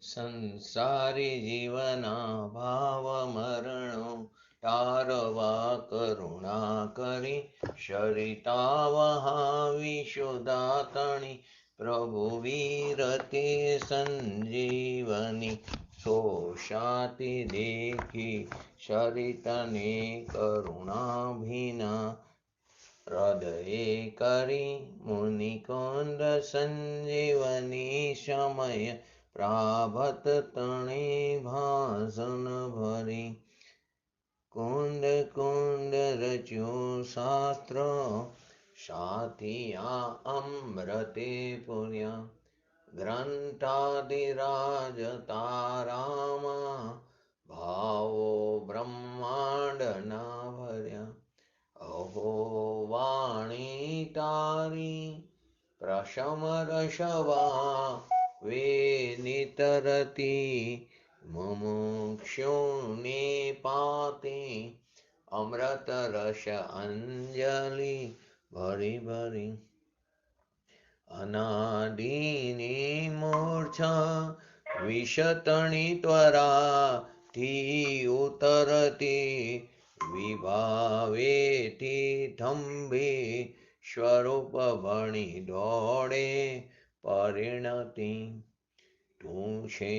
સંસારી જીવના ભાવ મરણો તારવા કરુણા કરી શરિતા વહાવી શુદાતણી પ્રભુ વીરતે સંજીવની શોષાતી દેખી શરિતને કરુણાભિના હૃદયે કરી મુનિકુંદ સંજીવની સમય પ્રાભત તણે ભાસન ભરી કુંદ કુંદ રચ્યું શાસ્ત્ર સાથિયા અમૃતે પુર્યા ગ્રંથાદિરાજ તારામાં ભાવો બ્રહ્માંડના ભર્યા અહો વાણી તારી પ્રશમ રસવા વેનિતરતી મુમુક્ષુને પાતે અમૃત રસ અંજલિ ભરી ભરી અનાદિની મૂર્છા વિષતણી ત્વરાથી ઉતરતી વિભાવેથી થંભે સ્વરૂપ ભણી દોડે પરિણતિ તું છે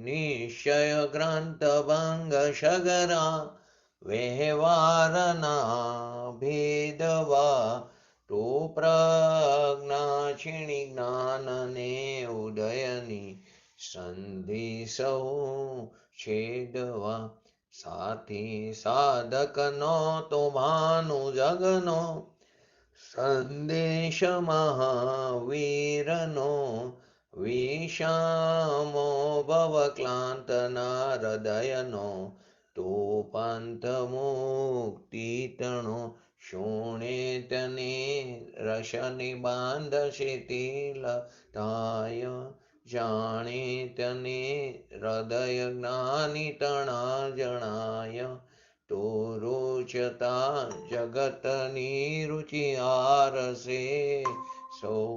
નિશ્ચય ગ્રંથ ભંગ સગરા વ્યવહારના ભેદવા તું પ્રજ્ઞા છીણી જ્ઞાનને ઉદયની સંધિ સૌ છેદવા સાથી સાધકનો તો ભાનુ જગનો સંદેશ મહાવીરનો વિષામો ભવક્લાંતના હૃદયનો તો પંથ મુક્તિતણો શુણે તને રશની બાંધ શીતિલ થાય જાણે તને હૃદય જ્ઞાની તણા જણાય તો રોચતા જગતની રુચિ આરસે સૌ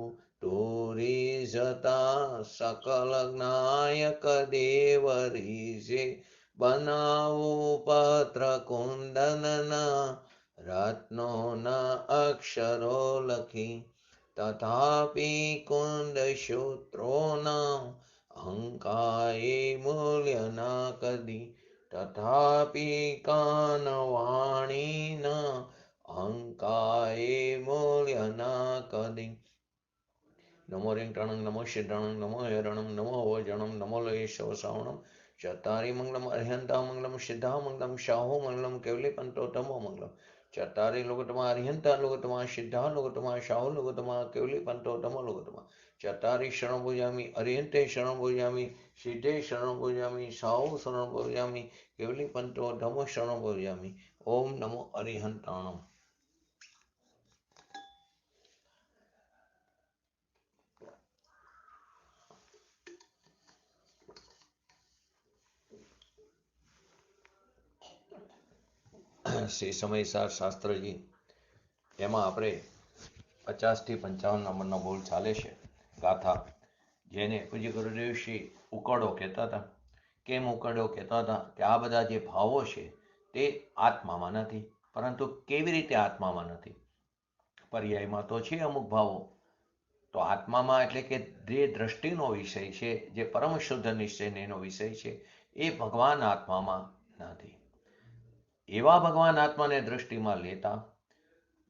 તોરી જતા સકલ જ્ઞાયક દેવરીશે બનાવો પત્ર કુંદનના રત્નોના અક્ષરો લખી તથાપિ કુંદ સૂત્રોના અંકાએ મૂલ્યના કદી તથાપિ કાનવાણીના અંકાએ મૂલ્યના કદી નમો રિંગટણંગ નમો શિદ્રણંગ નમો હેરણંગ નમો વજણંગ નમો લયેશવ શ્રાવણમ ચતારી મંગલમ અર્હંતા મંગલમ સિદ્ધા મંગલમ શાહો મંગલમ કેવલી પંતોતમો મંગલમ ચતારી લોગતમા અર્હંતા લોગતમા સિદ્ધા લોગતમા શાહો લોગતમા કેવલી પંતોતમો લોગતમા ચતારી શરણ પૂજામી અર્હંતે શરણ પૂજામી સિદ્ધે શરણ પૂજામી શાહો શરણ પૂજામી કેવલી પંતોતમો શરણ પૂજામી ઓમ નમો અર્હંતાણમ. શ્રી સમયસાર શાસ્ત્રજી એમાં આપણે 50 થી 55 નંબરનો બોલ ચાલે છે ગાથા, જેને પૂજ્ય ગુરુદેવ શ્રી ઉકળો કહેતા હતા. કેમ ઉકળો કહેતા હતા કે આ બધા જે ભાવો છે તે આત્મામાં નથી, પરંતુ કેવી રીતે આત્મામાં નથી? પર્યાયમાં તો છે અમુક ભાવો, તો આત્મામાં એટલે કે જે દ્રષ્ટિનો વિષય છે, જે પરમ શુદ્ધ નિશ્ચયનો વિષય છે, એ ભગવાન આત્મામાં નથી. એવા ભગવાન આત્માને દ્રષ્ટિમાં લેતા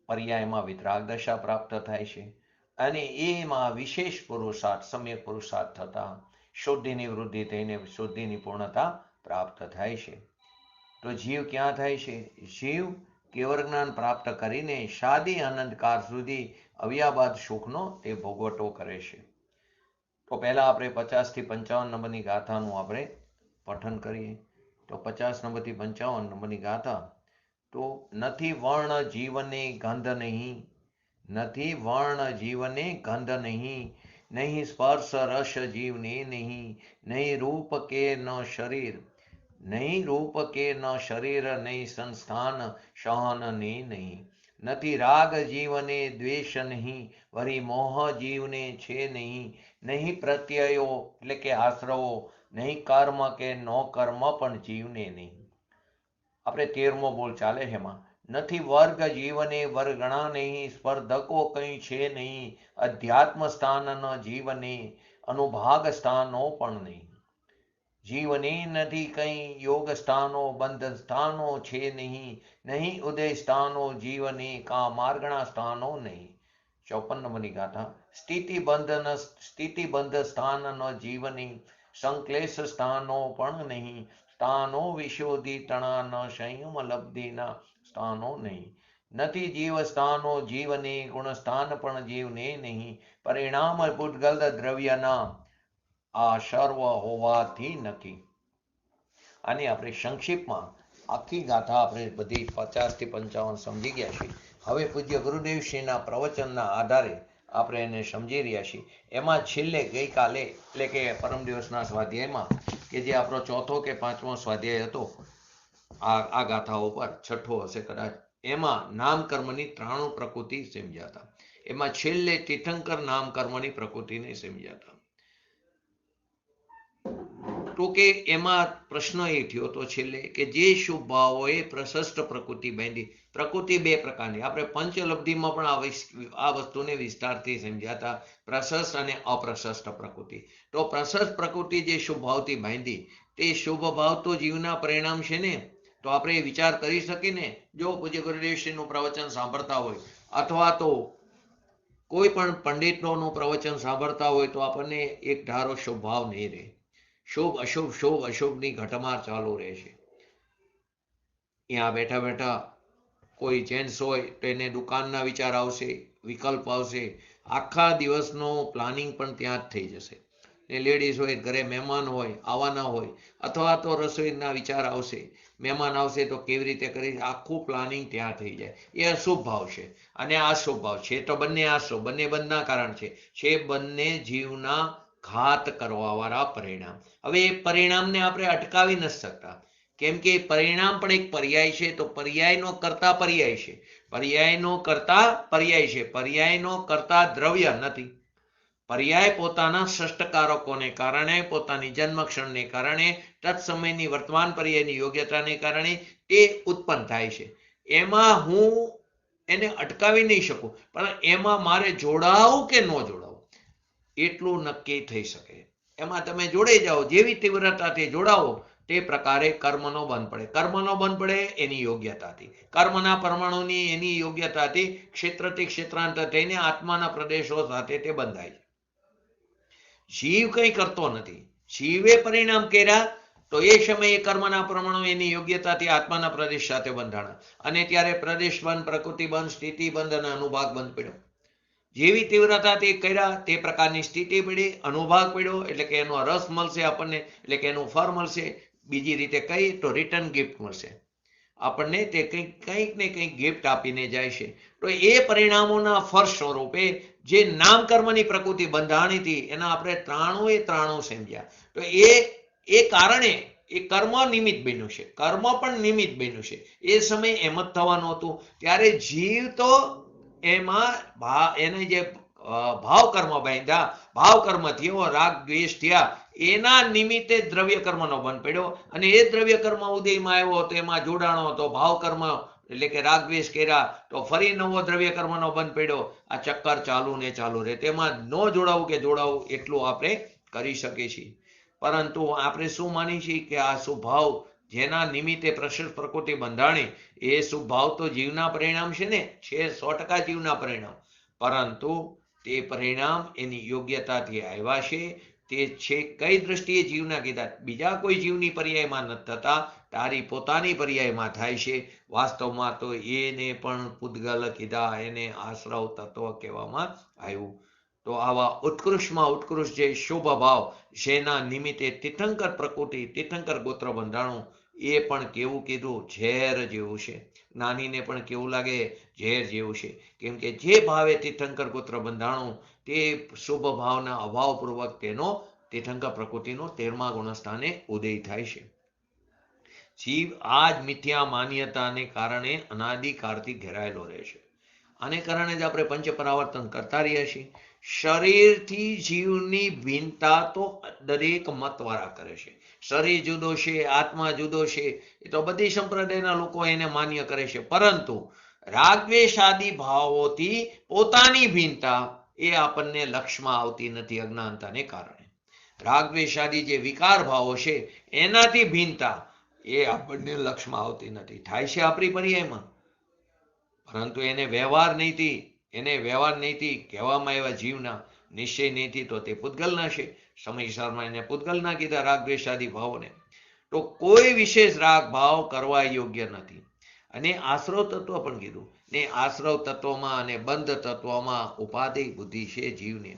પર્યાયમાં વિતરાગ દશા પ્રાપ્ત થાય છે, અને એમાં વિશેષ પુરુષાર્થ સમ્યક પુરુષાર્થ થતા શુદ્ધિની વૃદ્ધિ થઈને શુદ્ધિની પૂર્ણતા પ્રાપ્ત થાય છે. તો જીવ ક્યાં થાય છે? જીવ કેવળ જ્ઞાન પ્રાપ્ત કરીને શાદી આનંદકાર સુધી અવ્યાબાદ સુખનો તે ભોગવટો કરે છે. તો પહેલા આપણે 50 થી 55 નંબરની ગાથાનું આપણે પઠન કરીએ. તો 50 નંબરથી 55 નંબરની ગાથા. તો નથી વર્ણ જીવને ગંધ નહીં, નથી વર્ણ જીવને ગંધ નહીં, નહીં સ્પર્શ રસ જીવને નહીં, નહીં રૂપ કે ન શરીર, નહીં રૂપ કે ન શરીર, નહીં સંસ્થાન સહન ને નહીં, નથી રાગ જીવને દ્વેષ નહીં, વરી મોહ જીવને છે નહીં, નહીં પ્રત્યયો એટલે કે આશ્રવો, નહીં કર્મ કે નો કર્મ પણ જીવને નહીં. આપણે 13મો બોલ ચાલે છે એમાં. નથી વર્ગ જીવને વર્ગણા નહીં, સ્પર્ધકો કંઈ છે નહીં, અધ્યાત્મ સ્થાન ન જીવને, અનુભાગ સ્થાનો પણ નહીં. જીવને નથી કંઈ યોગ સ્થાનો, બંધ સ્થાનો છે નહીં, નહીં ઉદય સ્થાનો જીવને, કા માર્ગણા સ્થાનો નહીં. 54 નંબરની ગાથા. સ્થિતિબંધ સ્થાન ન જીવને, સંક્લેશ સ્થાનો પણ નહીં, સ્થાનો વિશોધી તણા ન સંયમ લબ્ધિના સ્થાનો નહીં. નથી જીવ સ્થાનો જીવને, ગુણ સ્થાન પણ જીવને નહીં, પરિણામ પૂતગલ દ્રવ્યના આ સર્વ હોવાથી નક્કી. આની આપણે સંક્ષિપ્તમાં આખી ગાથા આપણે બધી 50 થી 55 સમજી ગયા છીએ. હવે પૂજ્ય ગુરુદેવશ્રીના પ્રવચનના આધારે આપણે એને સમજી રહ્યા છીએ. એમાં છેલ્લે ગઈકાલે એટલે કે પરમ દિવસના સ્વાધ્યાયમાં કે જે આપણો 4થો કે 5મો સ્વાધ્યાય હતો આ ગાથાઓ પર, 6ઠો હશે કદાચ, એમાં નામકર્મની 93 પ્રકૃતિ સમજ્યા હતા. એમાં છેલ્લે તીર્થંકર નામકર્મની પ્રકૃતિને સમજ્યા હતા. તો કે એમાં પ્રશ્ન એ થયો હતો છેલ્લે કે જે શુભ ભાવોએ પ્રશસ્ત પ્રકૃતિ બાંધી. પ્રકૃતિ 2 પ્રકારની, આપણે પંચલબ્ધિમાં પણ આ વસ્તુને વિસ્તારથી સમજ્યા હતા, પ્રશસ્ત અને અપ્રશસ્ત પ્રકૃતિ. તો પ્રશસ્ત પ્રકૃતિ જે શુભ ભાવથી બાંધી, તે શુભ ભાવ તો જીવના પરિણામ છે ને. તો આપણે વિચાર કરી શકીએ ને, જો પૂજ્ય ગુરુદેવશ્રીનું પ્રવચન સાંભળતા હોય અથવા તો કોઈ પણ પંડિતોનું પ્રવચન સાંભળતા હોય તો આપણને એક ધારો શુભ ભાવ નહીં રહે. શુભ અશુભની ઘટમાર ચાલુ રહે છે. અહીંયા બેઠા બેઠા કોઈ જેન્ટ્સ હોય તો એને દુકાનના વિચાર આવશે, વિકલ્પ આવશે, આખા દિવસનો પ્લાનિંગ પણ ત્યાં જ થઈ જશે. ને લેડીઝ હોય, ઘરે મહેમાન હોય, આવવાના હોય, અથવા તો રસોઈના વિચાર આવશે, મહેમાન આવશે તો કેવી રીતે કરી, આખું પ્લાનિંગ ત્યાં થઈ જાય. એ અશુભ ભાવ છે અને આ શુભ ભાવ છે. તો બંને આશુભ, બંને બંધના કારણ છે બંને જીવના ઘાત કરવા વાળા પરિણામ. હવે એ પરિણામને આપણે અટકાવી નથી શકતા, કેમ કે પરિણામ પણ એક પર્યાય છે. તો પર્યાયનો કરતા પર્યાય છે, પર્યાયનો કરતા પર્યાય છે, પર્યાયનો કરતા દ્રવ્ય નથી. પર્યાય પોતાના ષષ્ટકારકોને કારણે, પોતાની જન્મક્ષણને કારણે, તત્સમયની વર્તમાન પર્યાયની યોગ્યતાને કારણે તે ઉત્પન્ન થાય છે. એમાં હું એને અટકાવી નહીં શકું, પણ એમાં મારે જોડાવું કે ન જોડાવું એટલું નક્કી થઈ શકે. એમાં તમે જોડાઈ જાઓ, જેવી તીવ્રતાથી જોડાવો તે પ્રકારે કર્મનો બંધ પડે. કર્મનો બંધ પડે એની યોગ્યતાથી, કર્મના પરમાણુની એની યોગ્યતાથી ક્ષેત્રથી ક્ષેત્રાંતર થઈને આત્માના પ્રદેશો સાથે તે બંધાય છે. જીવ કંઈ કરતો નથી. જીવે પરિણામ કર્યા તો એ સમયે કર્મના પરમાણુ એની યોગ્યતાથી આત્માના પ્રદેશ સાથે બંધાણા, અને ત્યારે પ્રદેશ બંધ, પ્રકૃતિ બંધ, સ્થિતિ બંધ અને અનુભાગ બંધ પડ્યો. જેવી તીવ્રતાથી કર્યા તે પ્રકારની સ્થિતિ પડી, અનુભાગ પડ્યો, એટલે કે એનો રસ મળશે આપણને, એટલે કે એનું ફળ મળશે. બીજી રીતે કહીએ તો રિટર્ન ગિફ્ટ મળશે આપણને. તે કંઈક ને કંઈક ગિફ્ટ આપીને જાય છે. તો એ પરિણામોના ફળ સ્વરૂપે જે નામકર્મની પ્રકૃતિ બંધાણી હતી એના આપણે 93 સમજ્યા. તો એ કારણે એ કર્મ નિમિત્ત બન્યું છે, કર્મ પણ નિમિત્ત બન્યું છે. એ સમયે એમ જ થવાનું હતું. ત્યારે જીવ તો એમાં એને જે ભાવ કર્મ બાંધ્યા, ભાવ કર્મ થયો, રાગ દ્વેષ થયા, એના નિમિત્તે દ્રવ્ય કર્મનો બંધ પડ્યો, અને એ દ્રવ્ય કર્મ ઉદયમાં આવ્યો તો એમાં જોડાણો તો ભાવ કર્મ એટલે કે રાગ દ્વેષ કર્યા તો ફરી નવો દ્રવ્ય કર્મનો બંધ પડ્યો. આ ચક્કર ચાલુ ને ચાલુ રહે. તેમાં ન જોડાવું કે જોડાવું એટલું આપણે કરી શકીએ છીએ. પરંતુ આપણે શું માની છીએ કે આ શુભાવ જેના નિમિત્તે પ્રશસ્ત પ્રકૃતિ બંધાણી, એ શુભાવ તો જીવના પરિણામ છે ને, છે 100% જીવના પરિણામ. પરંતુ તે પરિણામ એની યોગ્યતાથી આવ્યા છે. તે છે કઈ દ્રષ્ટિએ જીવના કીધા, બીજા કોઈ જીવની પર્યાયમાં નથી થતા, તારી પોતાની પર્યાયમાં થાય છે. વાસ્તવમાં તો એને પણ પૂતગલ કીધા, એને આશ્રવ તત્વ કહેવામાં આવ્યું. તો આવા ઉત્કૃષ્ટમાં ઉત્કૃષ્ટ જે શુભ ભાવ જેના નિમિત્તે તીર્થંકર પ્રકૃતિ, તીર્થંકર ગોત્ર બંધાણું, એ પણ કેવું કીધું, ઝેર જેવું છે. જ્ઞાનીને પણ કેવું લાગે, ઝેર જેવું છે. કેમ કે જે ભાવે તીર્થંકર ગોત્ર બંધાણું તે શુભ ભાવના અભાવપૂર્વક તેનો તીર્થંકર પ્રકૃતિનો 13મા ગુણસ્થાને ઉદય થાય છે. જીવ આ જ મિથ્યા માન્યતાને કારણે અનાદિકાળથી ઘેરાયેલો રહે છે. આને કારણે જ આપણે પંચ પરાવર્તન કરતા રહ્યા છીએ. શરીરથી જીવની ભિન્નતા તો દરેક મતવાળા કરે છે. શરીર જુદો છે, આત્મા જુદો છે, એ તો બધી સંપ્રદાયના લોકો એને માન્ય કરે છે. પરંતુ રાગદ્વેષાદી ભાવોથી પોતાની ભિન્નતા એ આપણને લક્ષમાં આવતી નથી અજ્ઞાનતાને કારણે. રાગદ્વેષાદી જે વિકાર ભાવો છે એનાથી ભિન્નતા એ આપણને લક્ષમાં આવતી નથી. થાય છે આપણી પર્યાયમાં, પરંતુ એને વ્યવહાર નહીંથી કહેવામાં આવ્યા જીવના નિશ્ચય નહીંથી તો તે પૂતગલના છે. સમયસરમાં એને પૂતગલના કીધા રાગદ્વેષાદી ભાવોને. તો કોઈ વિશેષ રાગ ભાવ કરવા યોગ્ય નથી. અને આશ્રવ તત્વ પણ કીધું ને. આશ્રવ તત્વમાં અને બંધ તત્વમાં ઉપાધિ બુદ્ધિ છે જીવને.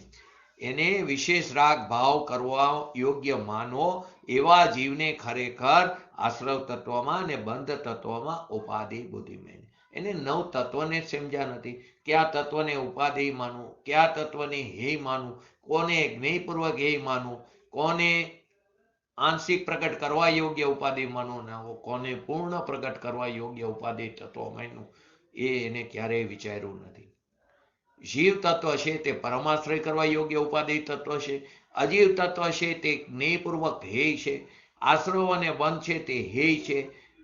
એને વિશેષ રાગ ભાવ કરવા યોગ્ય માનો એવા જીવને ખરેખર આશ્રવ તત્વમાં અને બંધ તત્વમાં ઉપાધિ બુદ્ધિ મેં એને નવ તત્વને સમજ્યા નથી. કયા તત્વને ઉપાધિ માનવું, કયા તત્વને હેય માનવું, કોને જ્ઞેયપૂર્વક હેય માનવું, કોને આંશિક પ્રગટ કરવા યોગ્ય ઉપાધિ માનવું, કોને પૂર્ણ પ્રગટ કરવા યોગ્ય ઉપાધિ તત્વ માનવું, એને ક્યારેય વિચાર્યું નથી. જીવ તત્વ છે તે પરમાશ્રય કરવા યોગ્ય ઉપાધિ તત્વ છે. અજીવ તત્વ છે તે જ્ઞેયપૂર્વક હેય છે. આશ્રવ અને બંધ છે તે હેય છે.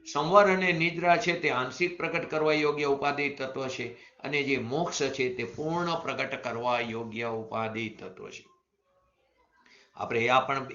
સંવર અને નિદ્રા છે તે આંશિક પ્રગટ કરવા યોગ્ય ઉપાધિ તત્વ છે. અને જે મોક્ષ છે તે પૂર્ણ પ્રગટ કરવા યોગ્ય ઉપાધિ તત્વ છે. આપણે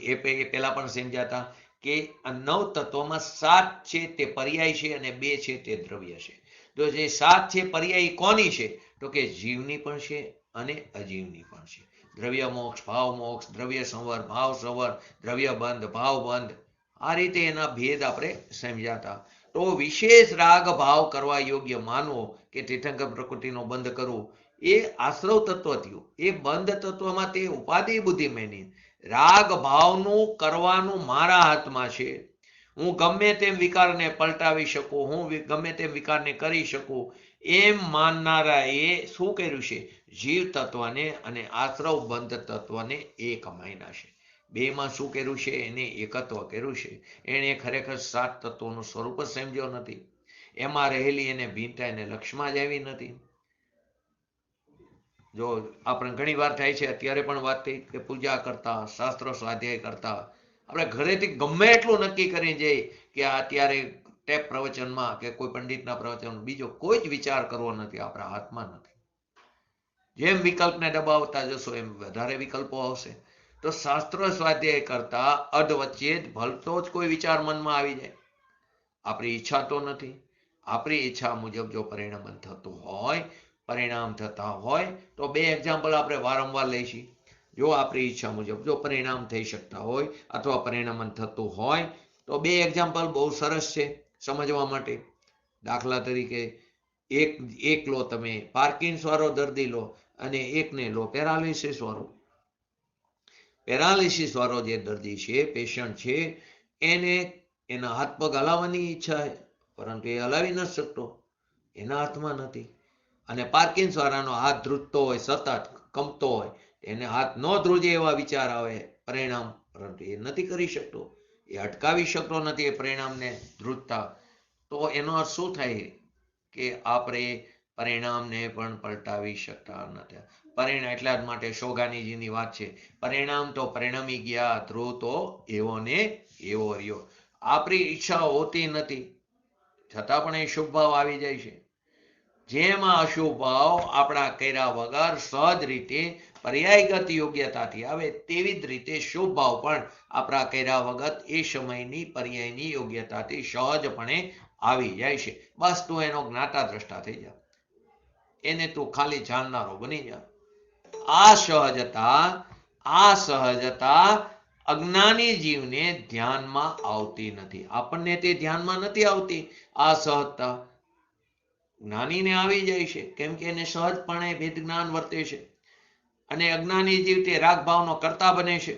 એ પહેલા પણ સમજ્યા હતા કે આ નવ તત્વોમાં 7 છે તે પર્યાય છે અને 2 છે તે દ્રવ્ય છે. તો જે 7 છે પર્યાય કોની છે? તો કે જીવની પણ છે અને અજીવની પણ છે. દ્રવ્ય મોક્ષ, ભાવ મોક્ષ, દ્રવ્ય સંવર, ભાવ સંવર, દ્રવ્ય બંધ, ભાવ બંધ, આ રીતે એના ભેદ આપણે સમજ્યા હતા. તો વિશેષ રાગ ભાવ કરવા યોગ્ય માનવો કે તીર્થંકર પ્રકૃતિનો બંધ કરવું એ આશ્રવ તત્વ થયું. એ બંધ તત્વમાં તે ઉપાધિ બુદ્ધિ મેની રાગ ભાવનું કરવાનું મારા હાથમાં છે. હું ગમે તેમ વિકારને પલટાવી શકું, હું ગમે તેમ વિકારને કરી શકું એમ માનનારા એ શું કર્યું છે? જીવ તત્વને અને આશ્રવ બંધ તત્વને એક માન્યા છે. બેમાં શું કર્યું છે? એને એકત્વ કર્યું છે. એને ખરેખર 7 તત્વોનું સ્વરૂપ જ સમજ્યો નથી. એમાં રહેલી એને ભિન્નતા એને લક્ષમાં જ આવી નથી. જો આપણે ઘણી વાર થાય છે, અત્યારે પણ વાત થઈ કે પૂજા કરતા, શાસ્ત્ર સ્વાધ્યાય કરતા આપણે ઘરેથી ગમે એટલું નક્કી કરી જઈએ કે અત્યારે ટેપ પ્રવચનમાં કે કોઈ પંડિતના પ્રવચનમાં બીજો કોઈ જ વિચાર કરવો નથી, આપણા હાથમાં નથી. જેમ વિકલ્પને દબાવતા જશો એમ વધારે વિકલ્પો આવશે. તો શાસ્ત્ર સ્વાધ્યાય કરતા અધ વચ્ચે જ ભલતો જ કોઈ વિચાર મનમાં આવી જાય. આપણી ઈચ્છા તો નથી. આપણી ઈચ્છા મુજબ જો પરિણામ થતું હોય, પરિણામ થતા હોય તો 2 એક્ઝામ્પલ આપણે વારંવાર લઈશું. જો આપણી ઈચ્છા મુજબ જો પરિણામ થઈ શકતા હોય અથવા પરિણામ થતું હોય તો 2 એક્ઝામ્પલ બહુ સરસ છે સમજવા માટે. દાખલા તરીકે એક લો તમે પાર્કિન્સ વાળો દર્દી લો અને એકને લો પેરાલિસિસ વાળો. પેરાલિસિસ વાળો જે દર્દી છે, પેશન્ટ છે, એને એના હાથ પગ હલાવવાની ઈચ્છા છે પરંતુ એ હલાવી નથી શકતો, એના હાથમાં નથી. અને પાર્કિન્સ વાળાનો હાથ ધ્રુજતો હોય, સતત કંપતો હોય, એને હાથ ન ધ્રુજે એવા વિચાર આવે પરિણામ, પરંતુ એ નથી કરી શકતો, એ અટકાવી શકતો નથી એ પરિણામને ધ્રુજતા. તો એનો અર્થ શું થાય કે આપણે પરિણામને પણ પલટાવી શકતા નથી. પરિણામ એટલા જ માટે શોગાનીજીની વાત છે, પરિણામ તો પરિણમી ગયા, ધ્રુવ તો એવો ને એવો રહ્યો. આપણી ઈચ્છા હોતી નથી છતાં પણ એ શુભ ભાવ આવી જાય છે. જેમાં અશુભ ભાવ આપણા કર્યા વગર સહજ રીતે પર્યાયગત યોગ્યતાથી આવે તેવી જ રીતે શુભ ભાવ પણ આપણા કર્યા વગર એ સમયની પર્યાયની યોગ્યતાથી સહજપણે આવી જાય છે. બસ તું એનો જ્ઞાતા દ્રષ્ટા થઈ જા, એને તું ખાલી જાણનારો બની જા. આ સહજતા અજ્ઞાની જીવને ધ્યાનમાં આવતી નથી. આપણને તે ધ્યાનમાં નથી આવતી. આ સહજતા જ્ઞાનીને આવી જાય છે કેમ કે એને સહજપણે ભેદ જ્ઞાન વર્તે છે. અને અજ્ઞાની જીવ તે રાગ ભાવનો કરતા બને છે,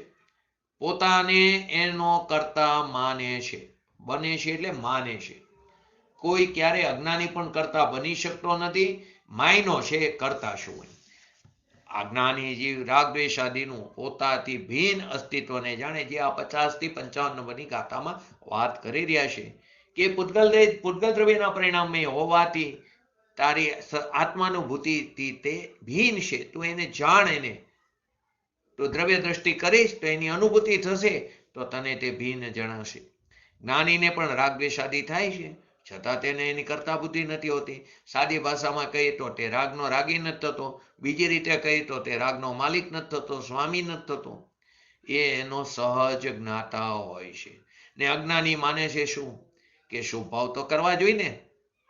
પોતાને એનો કરતા માને છે. બને છે એટલે માને છે. કોઈ ક્યારે અજ્ઞાની પણ કરતા બની શકતો નથી. માયનો છે કરતા શું હોય. અજ્ઞાની જીવ રાગદ્વેષાદીનું પોતાથી ભિન્ન અસ્તિત્વને જાણે, જે આ 50 થી 55 નંબરની ગાથામાં વાત કરી રહ્યા છે કે પૂતગલ દ્રવ્યના પરિણામે હોવાથી તારી આત્માનુભૂતિથી તે ભિન્ન છે. તું એને જાણ, એને તું દ્રવ્ય દ્રષ્ટિ કરીશ તો એની અનુભૂતિ થશે, તો તને તે ભિન્ન જણાશે. જ્ઞાનીને પણ રાગ દ્વેષાદી થાય છે, છતાં તેને એની કરતા બુદ્ધિ નથી હોતી. સાદી ભાષામાં કહીએ તો તે રાગનો રાગી નથી થતો, બીજી રીતે કહીએ તો તે રાગનો માલિક નથી થતો, સ્વામી નથી થતો. એ એનો સહજ જ્ઞાતા હોય છે. ને અજ્ઞાની માને છે શું કે શુભ ભાવ તો કરવા જોઈએ ને,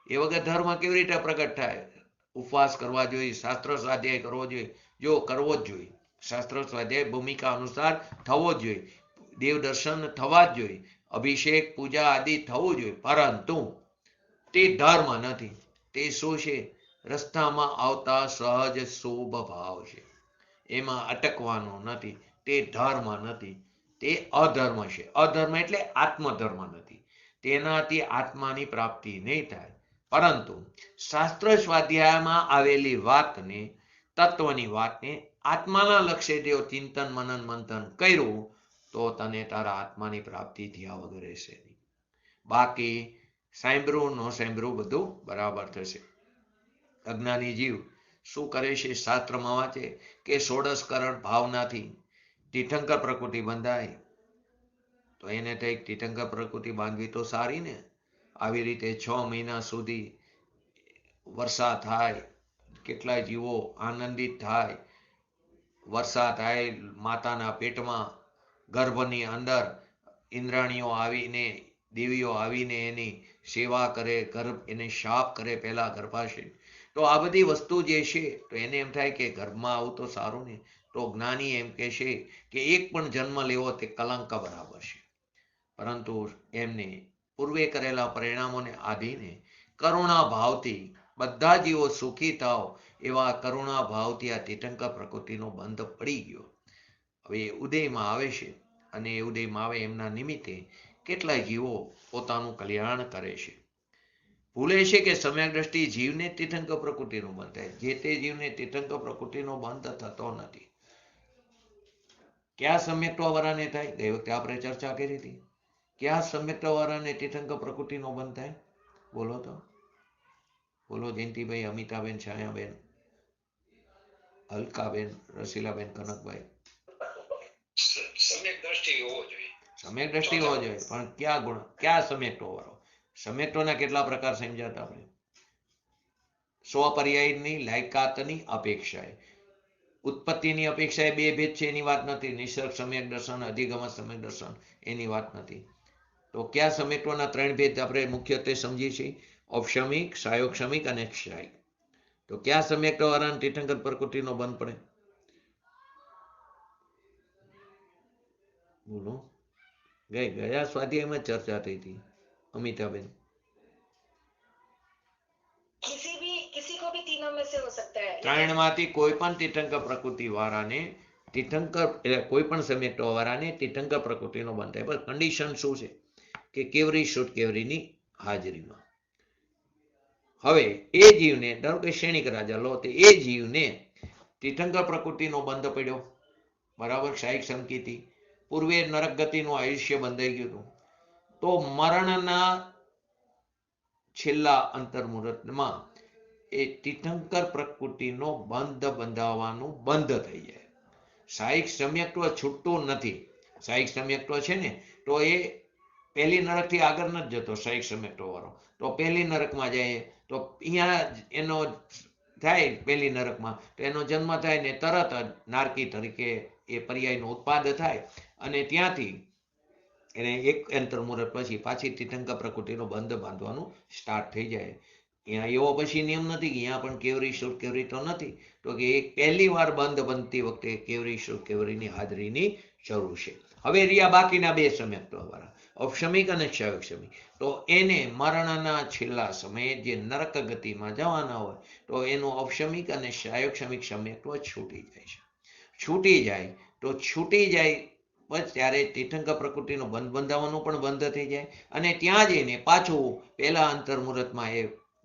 એ વગર ધર્મ કેવી રીતે પ્રગટ થાય? ઉપવાસ કરવા જોઈએ, શાસ્ત્ર સ્વાધ્યાય કરવો જોઈએ, જો કરવો જ જોઈએ. શાસ્ત્ર સ્વાધ્યાય ભૂમિકા અનુસાર થવો જ જોઈએ, દેવ દર્શન થવા જ જોઈએ, અભિષેક પૂજા આદિ થવું જોઈએ. પરંતુ તે ધર્મ નથી. તે શું છે? રસ્તામાં આવતા સહજ શુભ ભાવ છે, એમાં અટકવાનો નથી. તે ધર્મ નથી, તે અધર્મ છે. અધર્મ એટલે આત્મધર્મ નથી. તેનાથી આત્માની પ્રાપ્તિ નહીં થાય. પરંતુ શાસ્ત્ર સ્વાધ્યાયમાં આવેલી વાતને, તત્વની વાતને આત્માના લક્ષ્ય જો ચિંતન મનન મંથન કર્યું તો તને તારા આત્માની પ્રાપ્તિ થયા વગર રહેશે નહીં. બાકી સાંભળવું ન સાંભળવું બધું બરાબર થશે. અજ્ઞાની જીવ શું કરે છે? શાસ્ત્રમાં વાંચે કે ષોડશકરણ ભાવનાથી તીર્થંકર પ્રકૃતિ બંધાય, તો એને તો એક તીર્થંકર પ્રકૃતિ બાંધવી તો સારી ને. આવી રીતે 6 મહિના સુધી વર્ષા થાય, કેટલાય જીવો આનંદિત થાય. વર્ષા થાય, માતાના પેટમાં ગર્ભની અંદર ઇન્દ્રાણીઓ આવીને, દેવીઓ આવીને એની સેવા કરે, ગર્ભ એને શાપ કરે પહેલા ગર્ભાશય. તો આ બધી વસ્તુ જે છે, તો એને એમ થાય કે ગર્ભમાં આવું તો સારું ને. તો જ્ઞાની એમ કહે છે કે એક પણ જન્મ લેવો તે કલંક બરાબર છે. પરંતુ એમને પૂર્વે કરેલા પરિણામોને આધીને કરુણા ભાવથી બધા જીવો સુખી થાવ એવા કરુણા ભાવથી આ તીર્થંકર પ્રકૃતિનો બંધ પડી ગયો. હવે ઉદયમાં આવે છે, અને એ ઉદયમાં આવે એમના નિમિત્તે કેટલાય જીવો પોતાનું કલ્યાણ કરે છે. ભૂલે છે કે સમ્યક દ્રષ્ટિ જીવને તીર્થંકર પ્રકૃતિનો બંધ થાય, જે તે જીવને તીર્થંકર પ્રકૃતિનો બંધ થતો નથી. ક્યાં સમ્યક્ત્વવાળાને થાય? ગઈ વખતે આપણે ચર્ચા કરી હતી. ક્યાં સમ્યક્ત્વવાળાને તીર્થંકર પ્રકૃતિનો બંધ થાય? બોલો તો, બોલો જયંતિભાઈ, અમિતાબેન, છાયાબેન, અલકાબેન, રસીલાબેન, કનકભાઈ. સમ્યક દ્રષ્ટિ હોવો જોઈએ. સમ્યક દ્રષ્ટિ હોવો જોઈએ, પણ ક્યાં ગુણ, ક્યાં સમ્યક્ત્વ વાળો? સમ્યક્ત્વના કેટલા પ્રકાર સમજાતા આપણે? સ્વપર્યાયની લાયકાતની અપેક્ષાએ, ઉત્પત્તિની અપેક્ષાએ બે ભેદ છે એની વાત નથી. નિસર્ગ સમ્યક દર્શન, અધિગમ સમ્યક દર્શન એની વાત નથી. તો કયા સમ્યક્ત્વના 3 ભેદ આપણે મુખ્યત્વે સમજીએ છીએ? ઔપશમિક, સાયોક્ષમિક અને ક્ષાયિક. તો કયા સમ્યક્ત્વ વાળાને તીર્થંકર પ્રકૃતિનો બંધ પડે? બોલો. ગયા સ્વાધ્યાયમાં ચર્ચા થઈ હતી, અમિતાબેન. ત્રણમાંથી કોઈ પણ તીર્થંકર પ્રકૃતિ વાળાને, તીર્થંકર કોઈ પણ સમ્યક્ત્વ વાળાને તીર્થંકર પ્રકૃતિનો બંધ થાય. પણ કન્ડિશન શું છે? કે કેવરી શુદ્ધ કેવરીની હાજરીમાં. હવે એ જીવને, ધારો કે શ્રેણિક રાજા લો, તો એ જીવને તીર્થંકર પ્રકૃતિનો બંધ પડ્યો, બરાબર, ક્ષાયિક સંકેતી. પૂર્વે નરક ગતિનું આયુષ્ય બંધાઈ ગયું હતું. તો મરણના છેલ્લા અંતર્મુહૂર્તમાં એ તીર્થંકર પ્રકૃતિનો બંધાવવાનું બંધ થઈ જાય. સાહિક સમ્યક્ત્વ છૂટતું નથી. સાહિક સમ્યક્ત્વ છે ને, તો એ પહેલી નરકથી આગળ નથી જતો. સાહિક સમ્યક્ત્વ વાળો તો પહેલી નરકમાં જાય, તો અહીંયા એનો થાય પહેલી નરકમાં, તો એનો જન્મ થાય ને તરત જ નારકી તરીકે એ પર્યાયનો ઉત્પાદ થાય, અને ત્યાંથી એને એક અંતર્મુહૂર્ત પછી પાછી તીર્થંકર પ્રકૃતિનો બંધ બાંધવાનું સ્ટાર્ટ થઈ જાય. અહીંયા એવો પછી નિયમ નથી કે અહીંયા પણ કેવરી શુદ્ધ કેવરી તો નથી. તો કે એક પહેલી વાર બંધ બનતી વખતે કેવરી શુદ્ધ કેવરીની હાજરીની જરૂર છે. હવે રહ્યા બાકીના 2 સમ્યક્ત્વ વાળા, ઔપશમિક અને ક્ષાયોક્ષમિક. તો એને મરણના છેલ્લા સમયે જે નરક ગતિમાં જવાના હોય, તો એનું ઔપશમિક અને ક્ષાયોક્ષમિક સમ્યક્ત્વ છૂટી જાય છે. છૂટી જાય તો છૂટી જાય બસ ત્યારે તીર્થંકર પ્રકૃતિનો બંધ બંધાવવાનું પણ બંધ થઈ જાય, અને ત્યાં જઈને પાછું પહેલા અંતર્મુહૂર્તમાં એ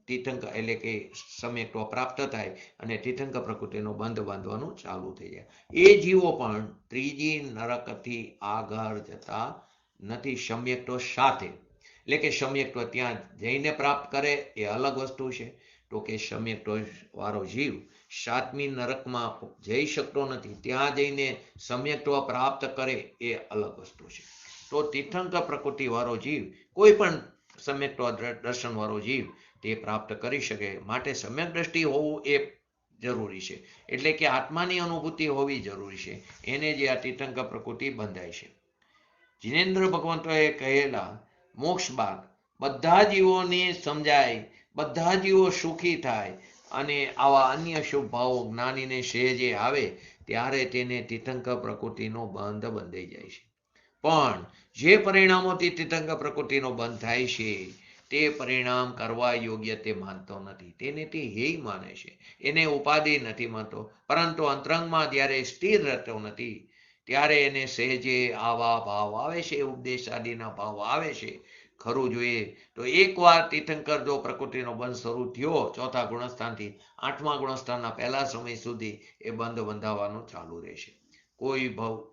તીર્થંકર એટલે કે સમ્યક્ત્વ પ્રાપ્ત થાય અને તીર્થંકર પ્રકૃતિનો બંધ બાંધવાનું ચાલુ થઈ જાય. એ જીવો પણ ત્રીજી નરકથી આગળ જતા નથી સમ્યક્ત્વ સાથે. એટલે કે સમ્યક્ત્વ ત્યાં જઈને પ્રાપ્ત કરે એ અલગ વસ્તુ છે, તો કે સમ્યક વાળો જીવ સાતમી નરકમાં જઈ શકતો નથી, ત્યાં જઈને સમ્યક્ત્વ પ્રાપ્ત કરે એ અલગ વસ્તુ છે. તો તીર્થંકર પ્રકૃતિ વાળો જીવ કોઈ પણ સમ્યક્ત્વ દર્શન વાળો જીવ તે પ્રાપ્ત કરી શકે, માટે સમ્યક દ્રષ્ટિ હોવું એ જરૂરી છે. એટલે કે આત્માની અનુભૂતિ હોવી જરૂરી છે, એને જે આ તીર્થંકર પ્રકૃતિ બંધાય છે. જિનેન્દ્ર ભગવંતોએ કહેલા મોક્ષ બાદ બધા જીવોને સમજાય, બધા જીવો સુખી થાય અને આવા અન્ય શુભ ભાવો જ્ઞાનીને સહેજે આવે ત્યારે તેને તીર્થંકર પ્રકૃતિનો બંધ બંધાઈ જાય છે. પણ જે પરિણામોથી તીર્થંકર પ્રકૃતિનો બંધ થાય છે તે પરિણામ કરવા યોગ્ય તે માનતો નથી, તેને તે હેય માને છે, એને ઉપાધિ નથી માનતો. પરંતુ અંતરંગમાં જ્યારે સ્થિર રહેતો નથી ત્યારે એને સહેજે આવા ભાવ આવે છે, ઉપદેશ આદિના ભાવ આવે છે. ખરું જોઈએ તો એકવાર તીર્થંકર જો પ્રકૃતિનો બંધ શરૂ થયો ચોથા ગુણસ્થાનથી આઠમા ગુણસ્થાનના પહેલા સમય સુધી એ બંધ બંધાવવાનું ચાલુ રહેશે.